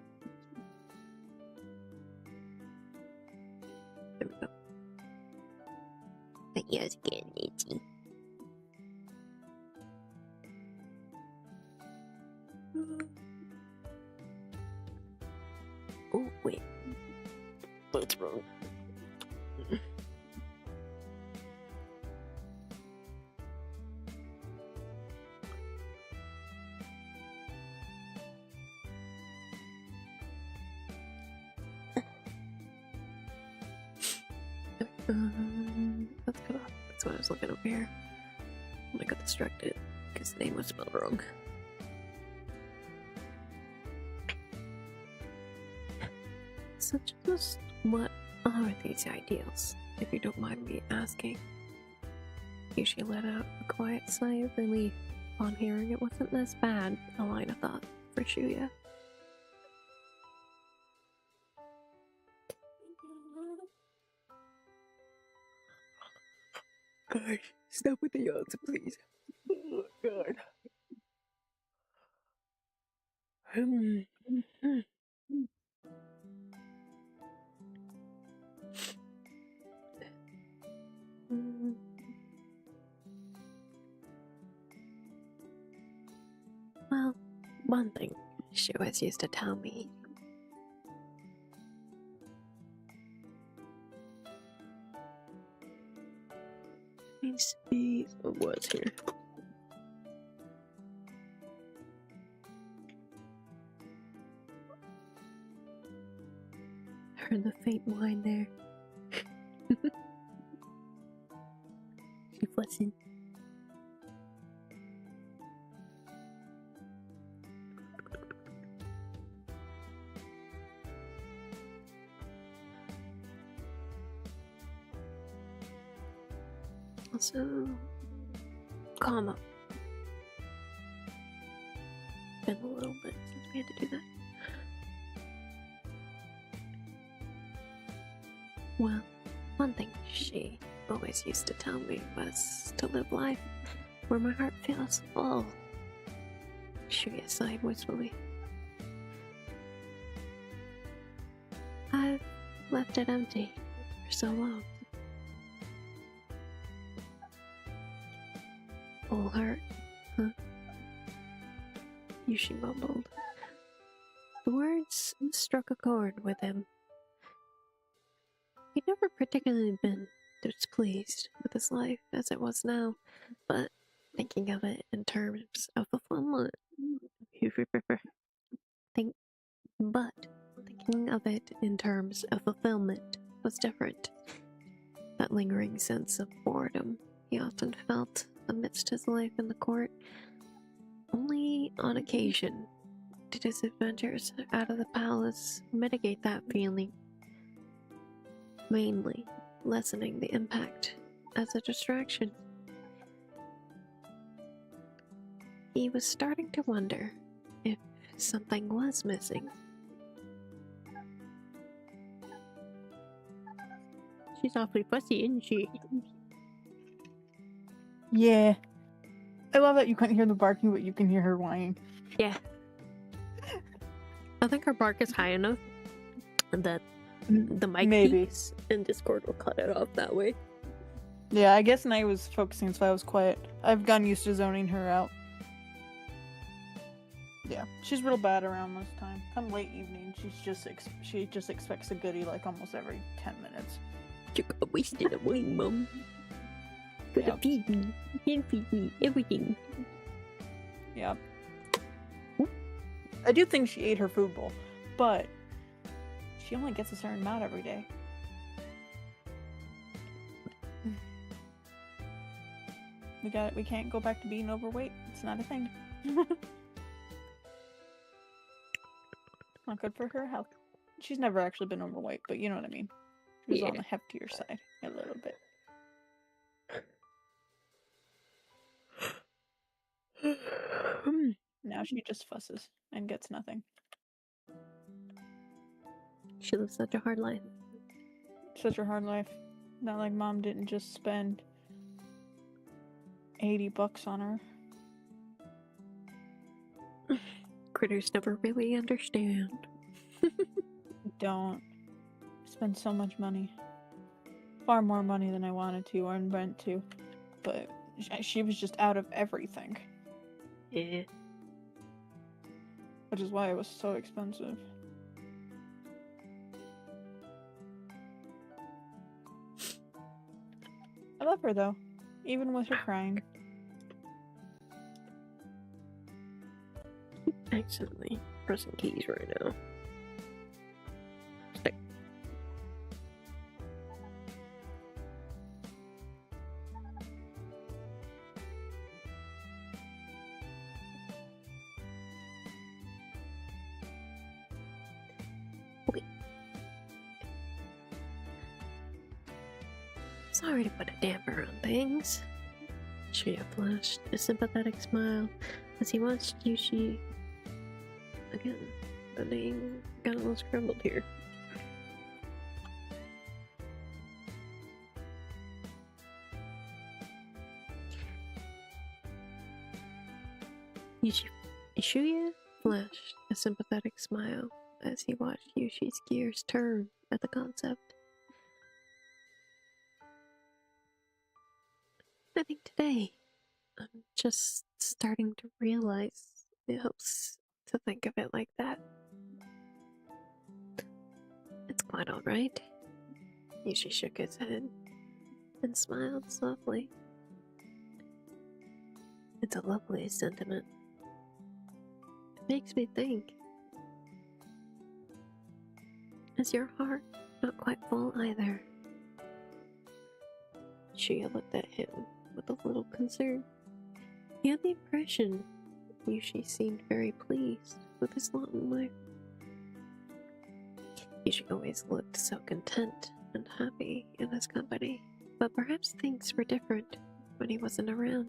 [SPEAKER 3] There we go. My ears getting itchy. Oh, wait. What's wrong? Let's cut off. That's what I was looking over here. I got distracted because the name was spelled wrong. So just what are these ideals, if you don't mind me asking? Yushi let out a quiet sigh of relief upon hearing it wasn't as bad a line of thought for Shuya. Gosh, stop with the yawns, please. Oh, God. Well, one thing she always used to tell me. Needs to be what's here. Heard the faint whine there. She fussing. Also, comma. Been a little bit since we had to do that. Well, one thing she always used to tell me was to live life where my heart feels full. Shuya sighed wistfully. I've left it empty for so long. Full heart, huh? Yushi mumbled. The words struck a chord with him. He'd never particularly been displeased with his life as it was now, but thinking of it in terms of fulfillment. But thinking of it in terms of fulfillment was different. That lingering sense of boredom he often felt amidst his life in the court. Only on occasion did his adventures out of the palace mitigate that feeling, mainly lessening the impact as a distraction. He was starting to wonder if something was missing. She's awfully fussy, isn't she?
[SPEAKER 2] Yeah. I love that you can't hear the barking, but you can hear her whining.
[SPEAKER 3] Yeah. I think her bark is high enough that the mic
[SPEAKER 2] Maybe.
[SPEAKER 3] peaks and Discord will cut it off that way.
[SPEAKER 2] Yeah, I guess I was focusing, so I was quiet. I've gotten used to zoning her out. Yeah, she's real bad around this time. Come late evening, she just expects a goodie like almost every 10 minutes.
[SPEAKER 3] You got wasted away, Mom. Gotta
[SPEAKER 2] Yep.
[SPEAKER 3] feed me. And feed me. Everything.
[SPEAKER 2] Yeah. I do think she ate her food bowl, but she only gets a certain amount every day. We can't go back to being overweight. It's not a thing. Not good for her health. She's never actually been overweight, but you know what I mean. She was on the heftier side a little bit. Now she just fusses and gets nothing.
[SPEAKER 3] She lives such a hard life.
[SPEAKER 2] Such a hard life. Not like Mom didn't just spend $80 on her.
[SPEAKER 3] Critters never really understand.
[SPEAKER 2] Don't spend so much money. Far more money than I wanted to or meant to. But she was just out of everything.
[SPEAKER 3] Yeah.
[SPEAKER 2] Which is why it was so expensive. I love her though. Even with her crying.
[SPEAKER 3] Accidentally pressing keys right now. Stick. Okay. Sorry to put a damper on things. Shia flashed a sympathetic smile as he watched Yushi. Again, the name got a little scrambled here. Ishuya flashed a sympathetic smile as he watched Yushi's gears turn at the concept. I think today I'm just starting to realize it helps to think of it like that. It's quite alright. Yushi shook his head and smiled softly. It's a lovely sentiment. It makes me think. Is your heart not quite full either? Shia looked at him with a little concern. He had the impression Yushi seemed very pleased with his lot in life. Yushi always looked so content and happy in his company, but perhaps things were different when he wasn't around.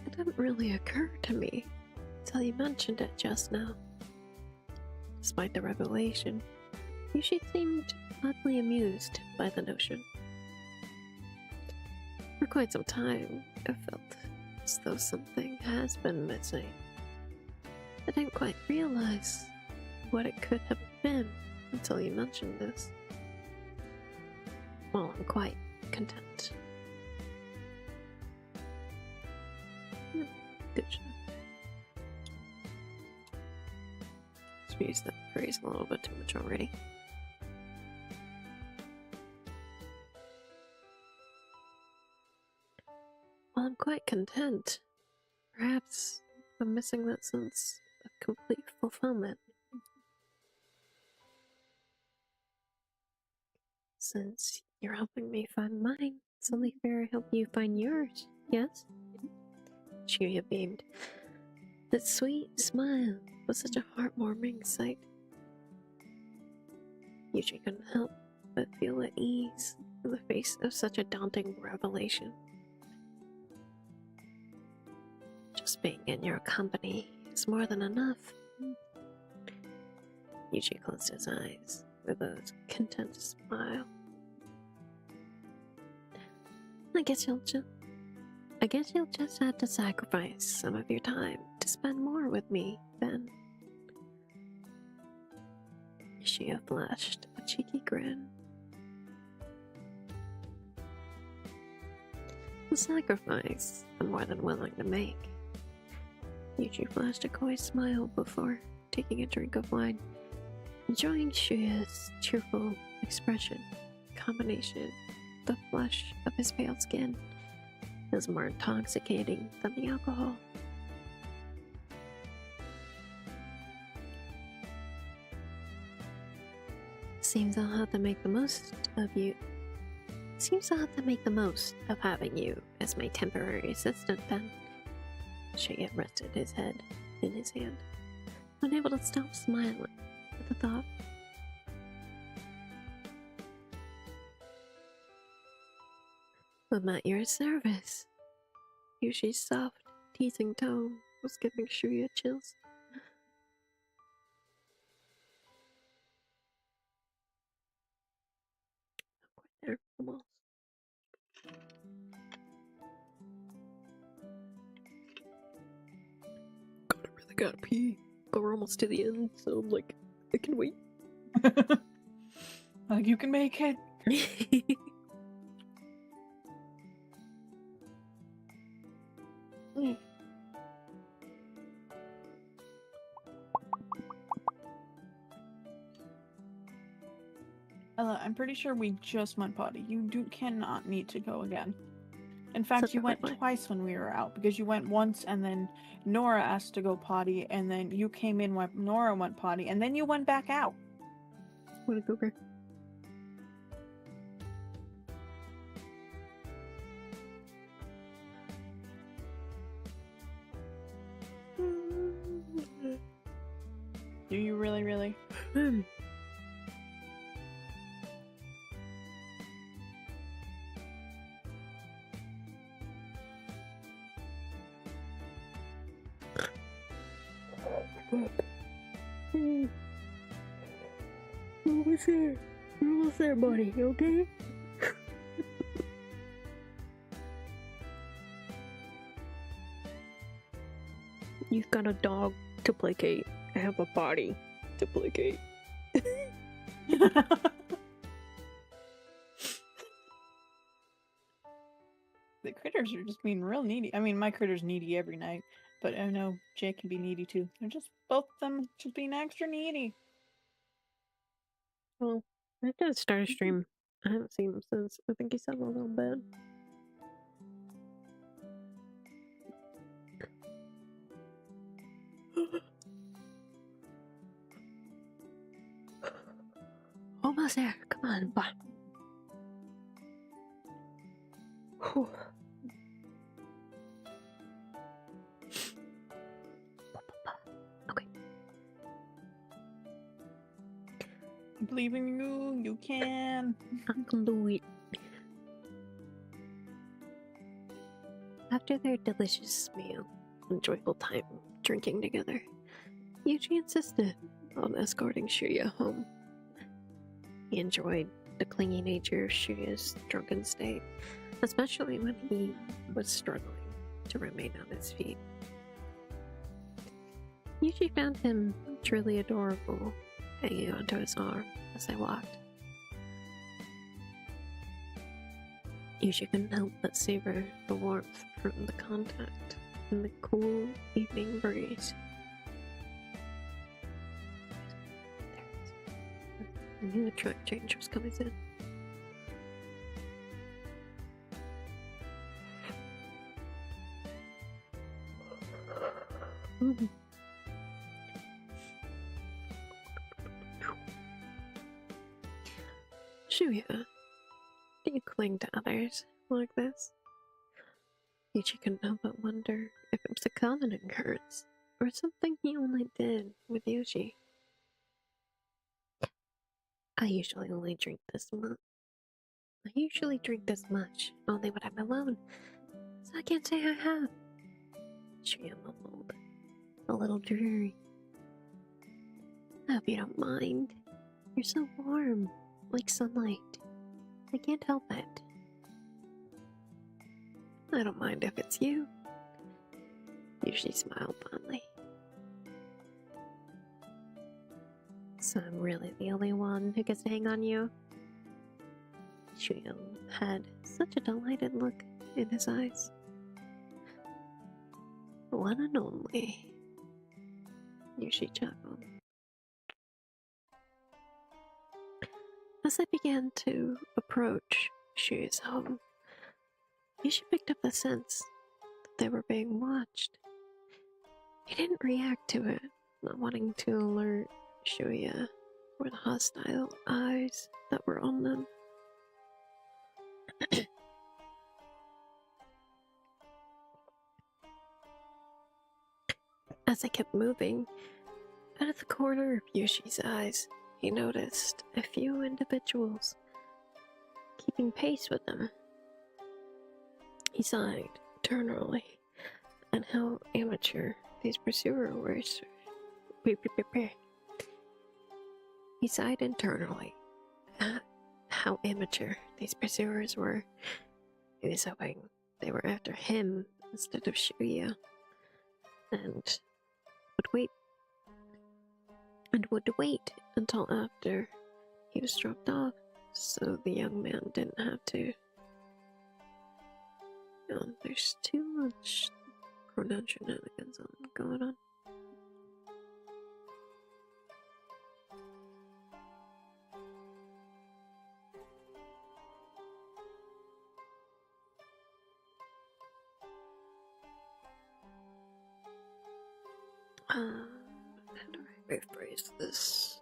[SPEAKER 3] It didn't really occur to me until you mentioned it just now. Despite the revelation, Yushi seemed oddly amused by the notion. For quite some time, I felt as though something has been missing. I didn't quite realize what it could have been until you mentioned this. Well, I'm quite content. Good job. I've used that phrase a little bit too much already. quite content. Perhaps I'm missing that sense of complete fulfillment. Since you're helping me find mine, it's only fair I help you find yours, yes? Shuya beamed. That sweet smile was such a heartwarming sight. Yuji couldn't help but feel at ease in the face of such a daunting revelation. Just being in your company is more than enough. Yuji closed his eyes with a content smile. I guess you'll just have to sacrifice some of your time to spend more with me, then. Shia flashed a cheeky grin. A sacrifice I'm more than willing to make. Yuji flashed a coy smile before taking a drink of wine, enjoying Shuya's cheerful expression. Combination, the flush of his pale skin was more intoxicating than the alcohol. Seems I'll have to make the most of having you as my temporary assistant then. Shuya rested his head in his hand, unable to stop smiling at the thought. I'm at your service. Yushi's soft, teasing tone was giving Shuya chills. Not quite there, almost. God, I really gotta pee. But we're almost to the end, so I'm like, I can wait.
[SPEAKER 2] Like, you can make it. Ella, I'm pretty sure we just went potty. You cannot need to go again. In fact, you went twice when we were out, because you went once and then Nora asked to go potty, and then you came in when Nora went potty, and then you went back out.
[SPEAKER 3] Wanna go, girl?
[SPEAKER 2] Do you really?
[SPEAKER 3] Almost there. We're almost there, buddy. You okay? You've got a dog to placate. I have a body to placate.
[SPEAKER 2] The critters are just being real needy. I mean, my critter's needy every night, but I know Jake can be needy too. They're just, both of them just being extra needy.
[SPEAKER 3] Well, I have to start a stream. I haven't seen him since. I think he's having a little bit. Almost there. Come on, bye. Whew. Okay.
[SPEAKER 2] I believe in you. You can.
[SPEAKER 3] I can do it. After their delicious meal and joyful time drinking together, Yuji insisted on escorting Shuya home. He enjoyed the clingy nature of Shuya's drunken state, especially when he was struggling to remain on his feet. Yuji found him truly adorable, hanging onto his arm as they walked. Yuji couldn't help but savor the warmth from the contact and the cool evening breeze. I knew the track change was coming soon. Shuya, do you cling to others like this? Yuchi couldn't help but wonder if it was a common occurrence, or something he only did with Yuchi. I usually drink this much, only when I'm alone, so I can't say I have. Shuya mumbled, a little dreary. I hope you don't mind. You're so warm, like sunlight. I can't help it. I don't mind if it's you. Yuchi smiled fondly. So I'm really the only one who gets to hang on you? Shuya had such a delighted look in his eyes. One and only. Yushi chuckled. As they began to approach Shuya's home, Yushi picked up the sense that they were being watched. He didn't react to it, not wanting to alert Shuya or the hostile eyes that were on them. As they kept moving, out of the corner of Yushi's eyes, he noticed a few individuals keeping pace with them. He sighed internally at how amateur these pursuers were. He sighed internally at how amateur these pursuers were. He was hoping they were after him instead of Shuya, and would wait until after he was dropped off, so the young man didn't have to. There's too much pronoun shenanigans going on. How do I rephrase this?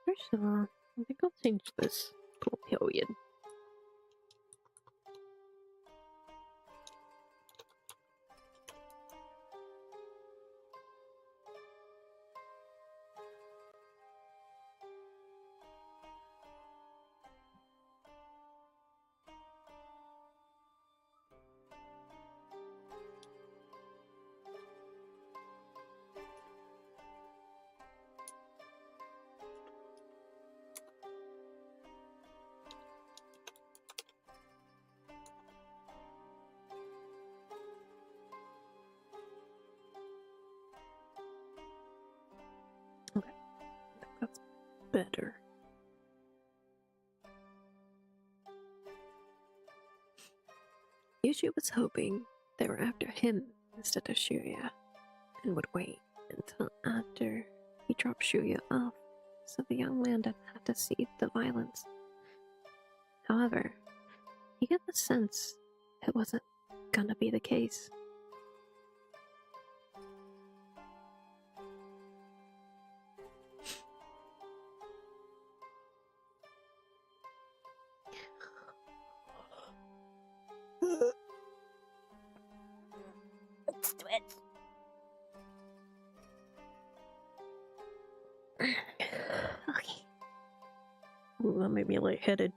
[SPEAKER 3] First of all, I think I'll change this to a period. Okay, I think that's better. Yuji was hoping they were after him instead of Shuya, and would wait until after he dropped Shuya off so the young man didn't have to see the violence. However, he got the sense it wasn't gonna be the case.
[SPEAKER 4] Let's do it. Okay.
[SPEAKER 3] Ooh, that made me lightheaded.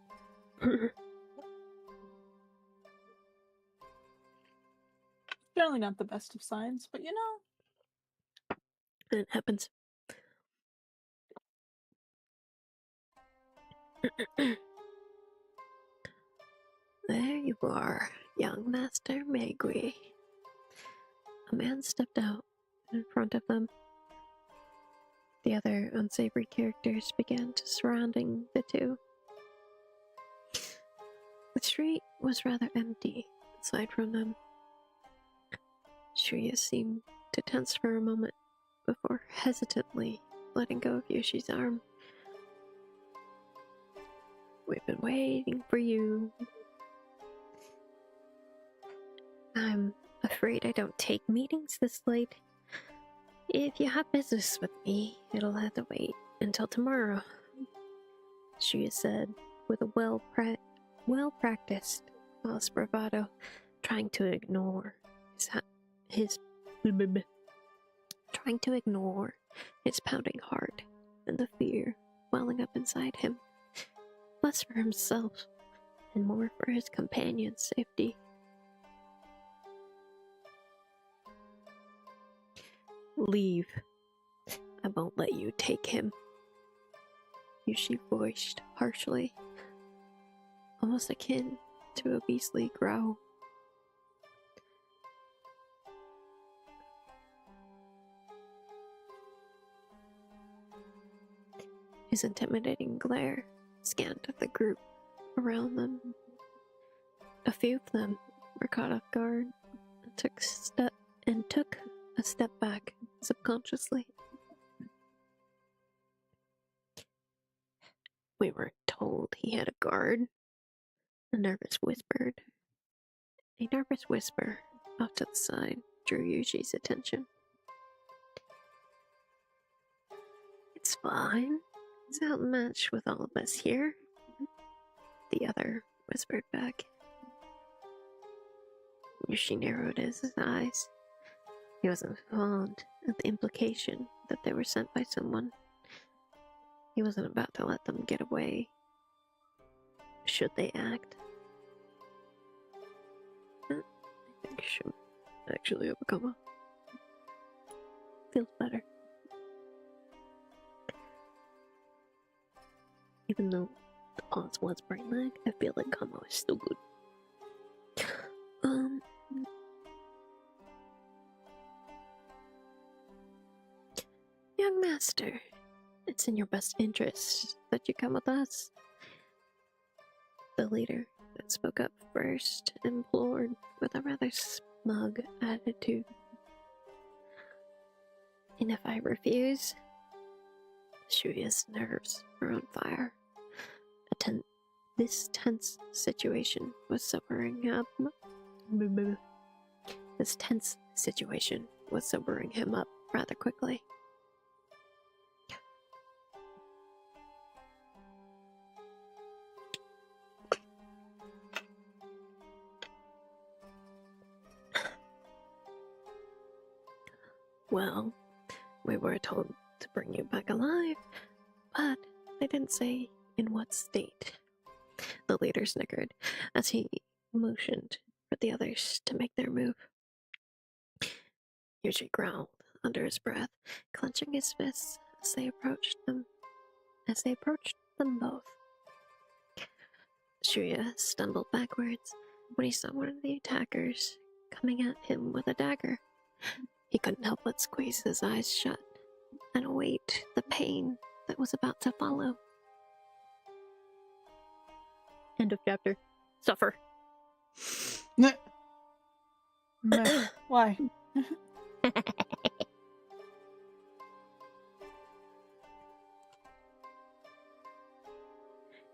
[SPEAKER 2] Generally not the best of signs, but you know.
[SPEAKER 3] It happens. There you are, young Master Megui. A man stepped out in front of them. The other unsavory characters began to surrounding the two. The street was rather empty aside from them. Shuya seemed to tense for a moment before hesitantly letting go of Yoshi's arm. We've been waiting for you. I'm afraid I don't take meetings this late. If you have business with me, it'll have to wait until tomorrow, Shuya said with a well-practiced false bravado, trying to ignore his pounding heart and the fear welling up inside him, less for himself and more for his companion's safety. Leave. I won't let you take him, Yushi voiced harshly, almost akin to a beastly growl. His intimidating glare scanned the group around them. A few of them were caught off guard and took a step back subconsciously. We weren't told he had a guard, a nervous whisper off to the side drew Yushi's attention. It's fine. It's outmatched with all of us here, the other whispered back. Yushi narrowed his eyes. He wasn't fond of the implication that they were sent by someone. He wasn't about to let them get away, should they act. I think she should actually have a coma. Feels better. Even though the pause was brain lag, I feel like Kamo is still good. Young master, it's in your best interest that you come with us. The leader that spoke up first implored with a rather smug attitude. And if I refuse? Shuya's nerves were on fire. This tense situation was sobering him up rather quickly. Well, we were told to bring you back alive, but they didn't say in what state. The leader snickered as he motioned for the others to make their move. Yuji growled under his breath, clenching his fists as they approached them both. Shuya stumbled backwards when he saw one of the attackers coming at him with a dagger. He couldn't help but squeeze his eyes shut and await the pain that was about to follow. End of chapter. Suffer.
[SPEAKER 2] Meh. Why?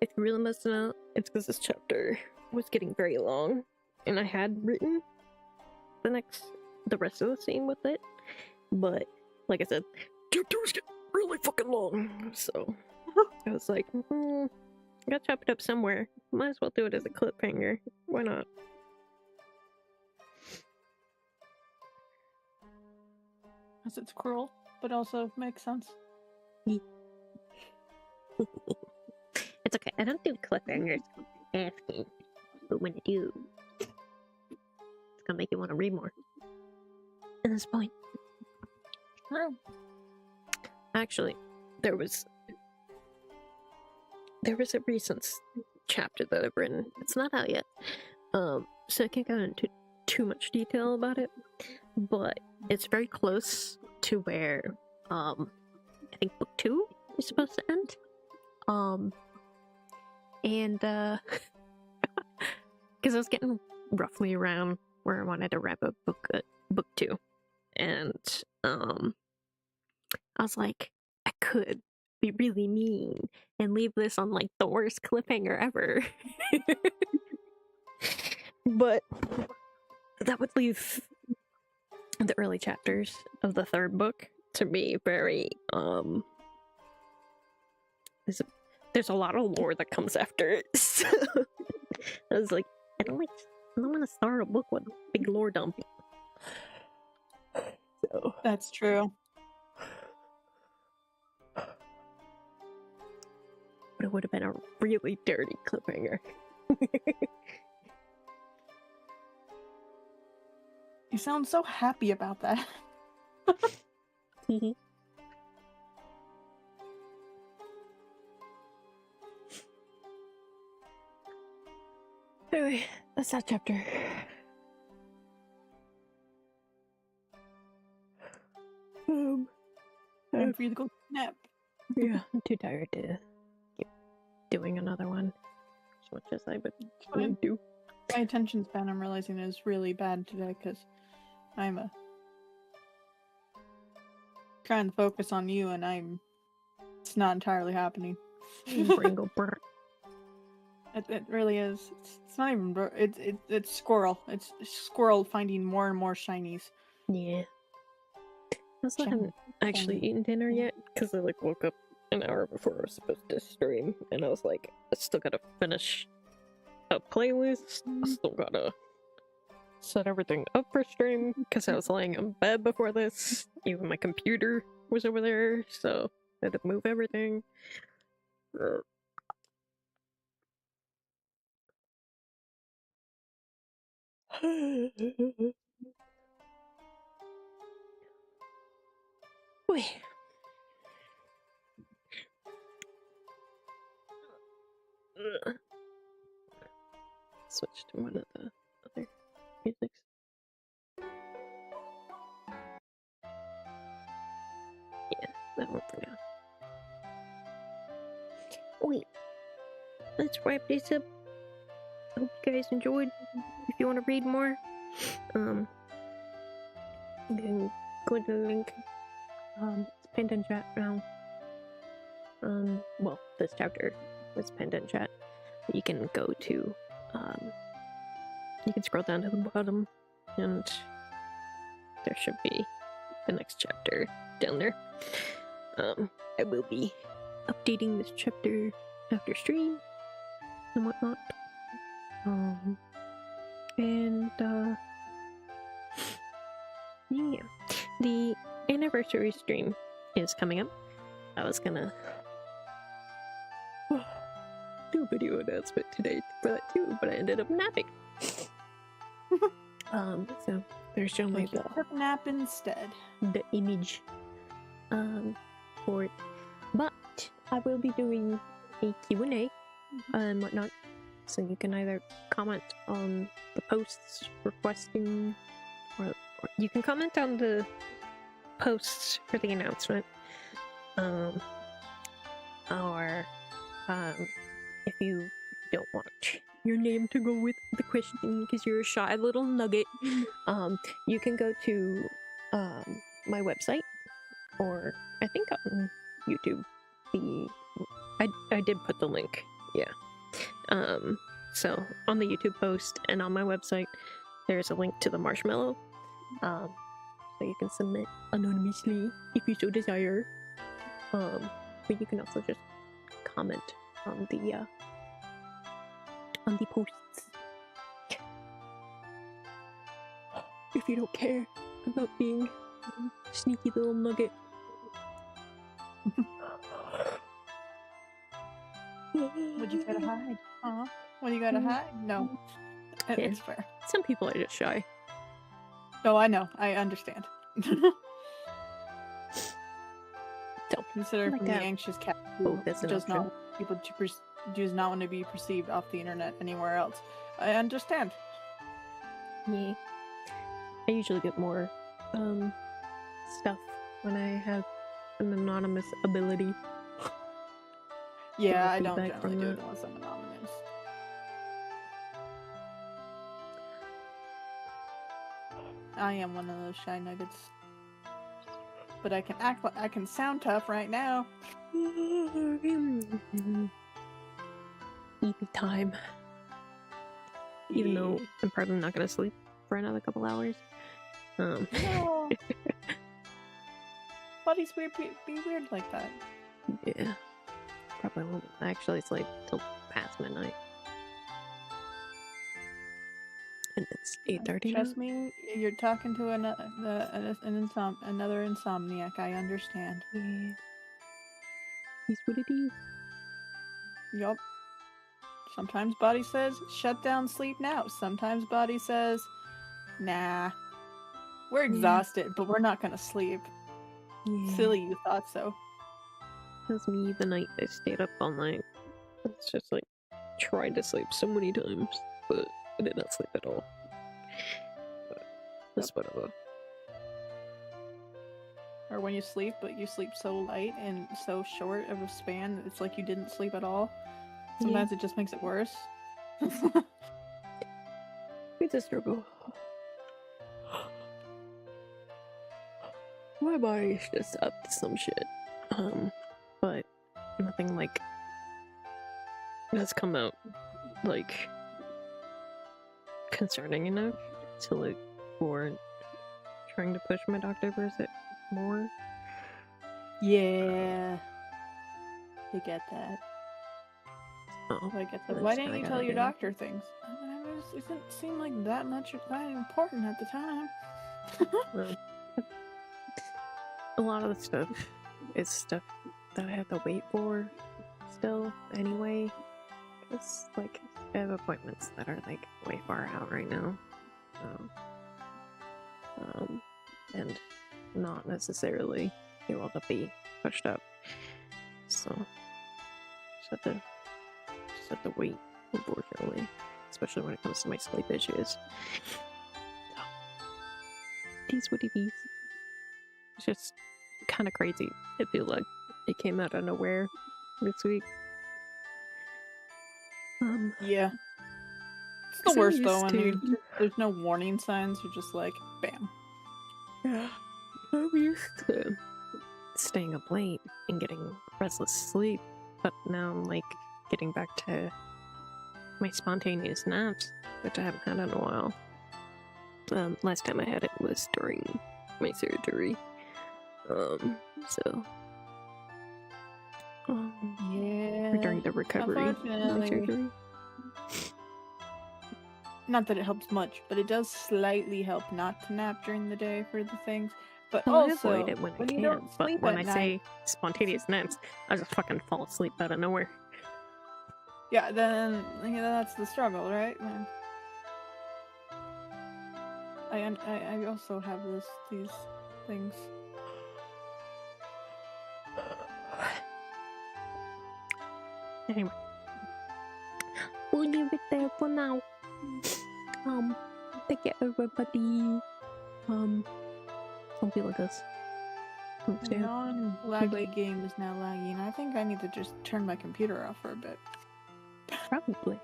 [SPEAKER 1] If you really must know, it's because this chapter was getting very long, and I had written the rest of the scene with it, but like I said, chapters get really fucking long, so I was like, I gotta chop it up somewhere. Might as well do it as a cliffhanger. Why not?
[SPEAKER 2] Because it's cruel, but also makes sense.
[SPEAKER 1] It's okay. I don't do cliffhangers often, but when I do, it's gonna make you want to read more. At this point,
[SPEAKER 2] True.
[SPEAKER 1] actually, there was a recent chapter that I've written. It's not out yet, so I can't go into too much detail about it. But it's very close to where
[SPEAKER 3] I think book 2 is supposed to end. And because I was getting roughly around where I wanted to wrap up book 2, and I was like, I could be really mean and leave this on like the worst cliffhanger ever. But that would leave the early chapters of the 3rd book to be very there's a lot of lore that comes after it. So I was like, I don't want to start a book with a big lore dump. So
[SPEAKER 2] That's true.
[SPEAKER 3] but it would have been a really dirty cliffhanger.
[SPEAKER 2] You sound so happy about that.
[SPEAKER 3] Anyway, that's that chapter.
[SPEAKER 2] Time for you to go nap.
[SPEAKER 3] Yeah, I'm too tired to keep doing another one as much as I would
[SPEAKER 2] Fine.
[SPEAKER 3] do.
[SPEAKER 2] My attention span, I'm realizing, is really bad today because I'm trying to focus on you, and it's not entirely happening.
[SPEAKER 3] Bringle burr.
[SPEAKER 2] It really is. It's not even. It's squirrel. It's squirrel finding more and more shinies.
[SPEAKER 3] Yeah. I also haven't actually eaten dinner yet because I like woke up an hour before I was supposed to stream, and I was like, I still gotta finish a playlist. I still gotta set everything up for stream because I was laying in bed before this. Even my computer was over there, so I had to move everything. Wait. Switch to one of the other musics. Yeah, that one for now. Wait, let's wrap this up. I hope you guys enjoyed. If you want to read more, you can go to the link. It's pinned in chat now. Well, this chapter is pinned in chat. You can go to, you can scroll down to the bottom, and there should be the next chapter down there. I will be updating this chapter after stream and whatnot. Yeah, the anniversary stream is coming up. I was gonna do a video announcement today for that too, but I ended up napping. So there's only
[SPEAKER 2] Took a nap instead.
[SPEAKER 3] the image for it, but I will be doing a Q&A and whatnot, so you can either comment on the posts requesting, or you can comment on the posts for the announcement, or if you don't want your name to go with the question because you're a shy little nugget, you can go to my website, or I think on YouTube. I did put the link, yeah. So on the YouTube post and on my website, there's a link to the marshmallow. So you can submit anonymously if you so desire. But you can also just comment on the posts if you don't care about being a sneaky little nugget.
[SPEAKER 2] Would you gotta hide? Huh? What do you gotta hide? No.
[SPEAKER 3] Yeah.
[SPEAKER 2] It's fair.
[SPEAKER 3] Some people are just shy.
[SPEAKER 2] Oh, I know. I understand.
[SPEAKER 3] Don't
[SPEAKER 2] Consider
[SPEAKER 3] like
[SPEAKER 2] from the
[SPEAKER 3] that.
[SPEAKER 2] anxious cat
[SPEAKER 3] Oh,
[SPEAKER 2] who
[SPEAKER 3] that's an
[SPEAKER 2] does
[SPEAKER 3] option.
[SPEAKER 2] not want people to does not want to be perceived off the internet anywhere else. I understand.
[SPEAKER 3] Yeah. I usually get more stuff when I have
[SPEAKER 1] an anonymous ability.
[SPEAKER 2] Yeah,
[SPEAKER 1] no
[SPEAKER 2] I don't
[SPEAKER 1] feedback
[SPEAKER 2] generally
[SPEAKER 1] from
[SPEAKER 2] do
[SPEAKER 1] that.
[SPEAKER 2] it unless I'm anonymous. I am one of those shy nuggets. But I can act like I can sound tough right now.
[SPEAKER 1] Eating time. Even though I'm probably not gonna sleep for another couple hours.
[SPEAKER 2] No. Bodies be weird like that.
[SPEAKER 1] Yeah. Probably won't actually sleep till past midnight. And it's 8:30 now.
[SPEAKER 2] Trust me, you're talking to another insomniac. I understand.
[SPEAKER 1] Yeah. He's what it is.
[SPEAKER 2] Yup. Sometimes body says, shut down, sleep now. Sometimes body says, nah. We're exhausted, but we're not gonna sleep.
[SPEAKER 1] Yeah.
[SPEAKER 2] Silly you thought so.
[SPEAKER 1] That's me the night I stayed up all night. It's just like, tried to sleep so many times, but I did not sleep at all. But that's whatever.
[SPEAKER 2] Or when you sleep, but you sleep so light and so short of a span that it's like you didn't sleep at all. Sometimes it just makes it worse.
[SPEAKER 1] It's a struggle. My body's just up to some shit. But nothing like has come out like concerning enough to like warrant trying to push my doctor for it more.
[SPEAKER 2] Yeah. I get that.
[SPEAKER 1] Oh,
[SPEAKER 2] I get that.
[SPEAKER 1] that's
[SPEAKER 2] Why
[SPEAKER 1] what
[SPEAKER 2] didn't
[SPEAKER 1] I
[SPEAKER 2] you
[SPEAKER 1] gotta
[SPEAKER 2] tell your
[SPEAKER 1] do.
[SPEAKER 2] doctor things? It didn't seem like that important at the time.
[SPEAKER 1] Well, a lot of the stuff is stuff that I have to wait for still anyway. It's like I have appointments that are like way far out right now. So, and not necessarily able to be pushed up. So just have to wait, unfortunately. Especially when it comes to my sleep issues. It is what it is. It's just kind of crazy. I feel like it came out of nowhere this week.
[SPEAKER 2] Yeah. It's the
[SPEAKER 1] 'cause I'm
[SPEAKER 2] worst though
[SPEAKER 1] used
[SPEAKER 2] when there's no warning signs. You're just like, bam.
[SPEAKER 1] Yeah. I'm used to staying up late and getting restless sleep, but now I'm like getting back to my spontaneous naps, which I haven't had in a while. Last time I had it was during my surgery. So
[SPEAKER 2] Yeah.
[SPEAKER 1] or during the recovery of my
[SPEAKER 2] Unfortunately.
[SPEAKER 1] surgery.
[SPEAKER 2] Not that it helps much, but it does slightly help not to nap during the day for the things. But
[SPEAKER 1] Well, I
[SPEAKER 2] also,
[SPEAKER 1] avoid it when I
[SPEAKER 2] you
[SPEAKER 1] can,
[SPEAKER 2] don't
[SPEAKER 1] but
[SPEAKER 2] sleep
[SPEAKER 1] when
[SPEAKER 2] at
[SPEAKER 1] I
[SPEAKER 2] night,
[SPEAKER 1] say spontaneous naps, I just fucking fall asleep out of nowhere.
[SPEAKER 2] yeah, then that's the struggle, right? I also have these things.
[SPEAKER 1] Anyway, we'll leave it there for now. Take care, everybody. Don't be like us.
[SPEAKER 2] The non-laggy game is now laggy, and I think I need to just turn my computer off for a bit.
[SPEAKER 1] Probably.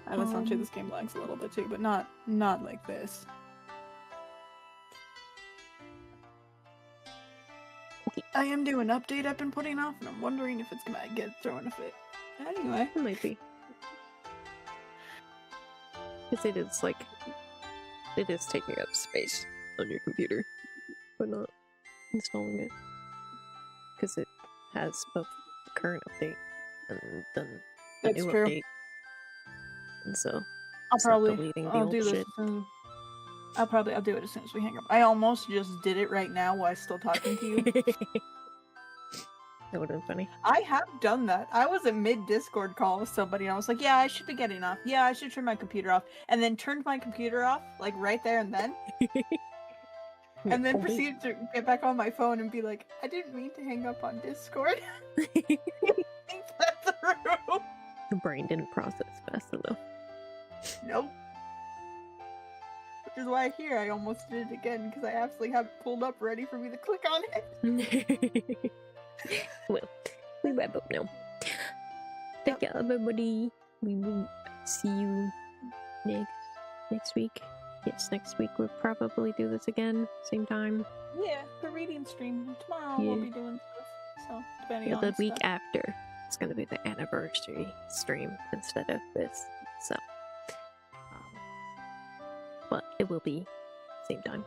[SPEAKER 2] I was actually this game lags a little bit too, but not like this. I am doing an update I've been putting off, and I'm wondering if it's gonna get thrown a fit. Anyway.
[SPEAKER 1] It might be. Because it is taking up space on your computer, but not installing it. Because it has both the current update and then the
[SPEAKER 2] That's
[SPEAKER 1] new
[SPEAKER 2] true.
[SPEAKER 1] update. And so,
[SPEAKER 2] I'll
[SPEAKER 1] deleting the old
[SPEAKER 2] do this
[SPEAKER 1] shit.
[SPEAKER 2] as soon. I'll do it as soon as we hang up. I almost just did it right now while I'm still talking to you.
[SPEAKER 1] That would have been funny.
[SPEAKER 2] I have done that. I was in mid-Discord call with somebody and I was like, yeah, I should be getting off. Yeah, I should turn my computer off. And then turned my computer off, like right there and then. And then proceeded to get back on my phone and be like, I didn't mean to hang up on Discord. Think that through.
[SPEAKER 1] The brain didn't process fast enough.
[SPEAKER 2] Nope. which is why here I almost did it again because I absolutely have it pulled up ready for me to click on it.
[SPEAKER 3] Well, we wrap up now. Take care, everybody. We will see you next week. Yes, next week we'll probably do this again, same time.
[SPEAKER 2] Yeah, the reading stream tomorrow
[SPEAKER 3] Yeah.
[SPEAKER 2] we'll be doing stuff. So depending
[SPEAKER 3] Yeah,
[SPEAKER 2] on
[SPEAKER 3] the week
[SPEAKER 2] stuff.
[SPEAKER 3] after, it's gonna be the anniversary stream instead of this. So, but it will be same time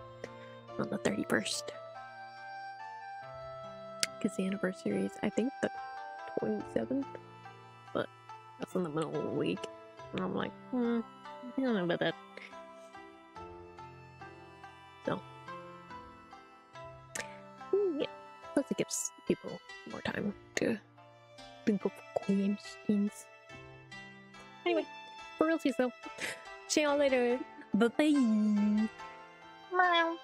[SPEAKER 3] on the 31st. Because the anniversary is, I think, the 27th, but that's in the middle of the week. And I'm like, I don't know about that. So, yeah. Plus, it gives people more time to think of questions. Anyway, for real, though. See y'all later. Bye bye.
[SPEAKER 2] Meow.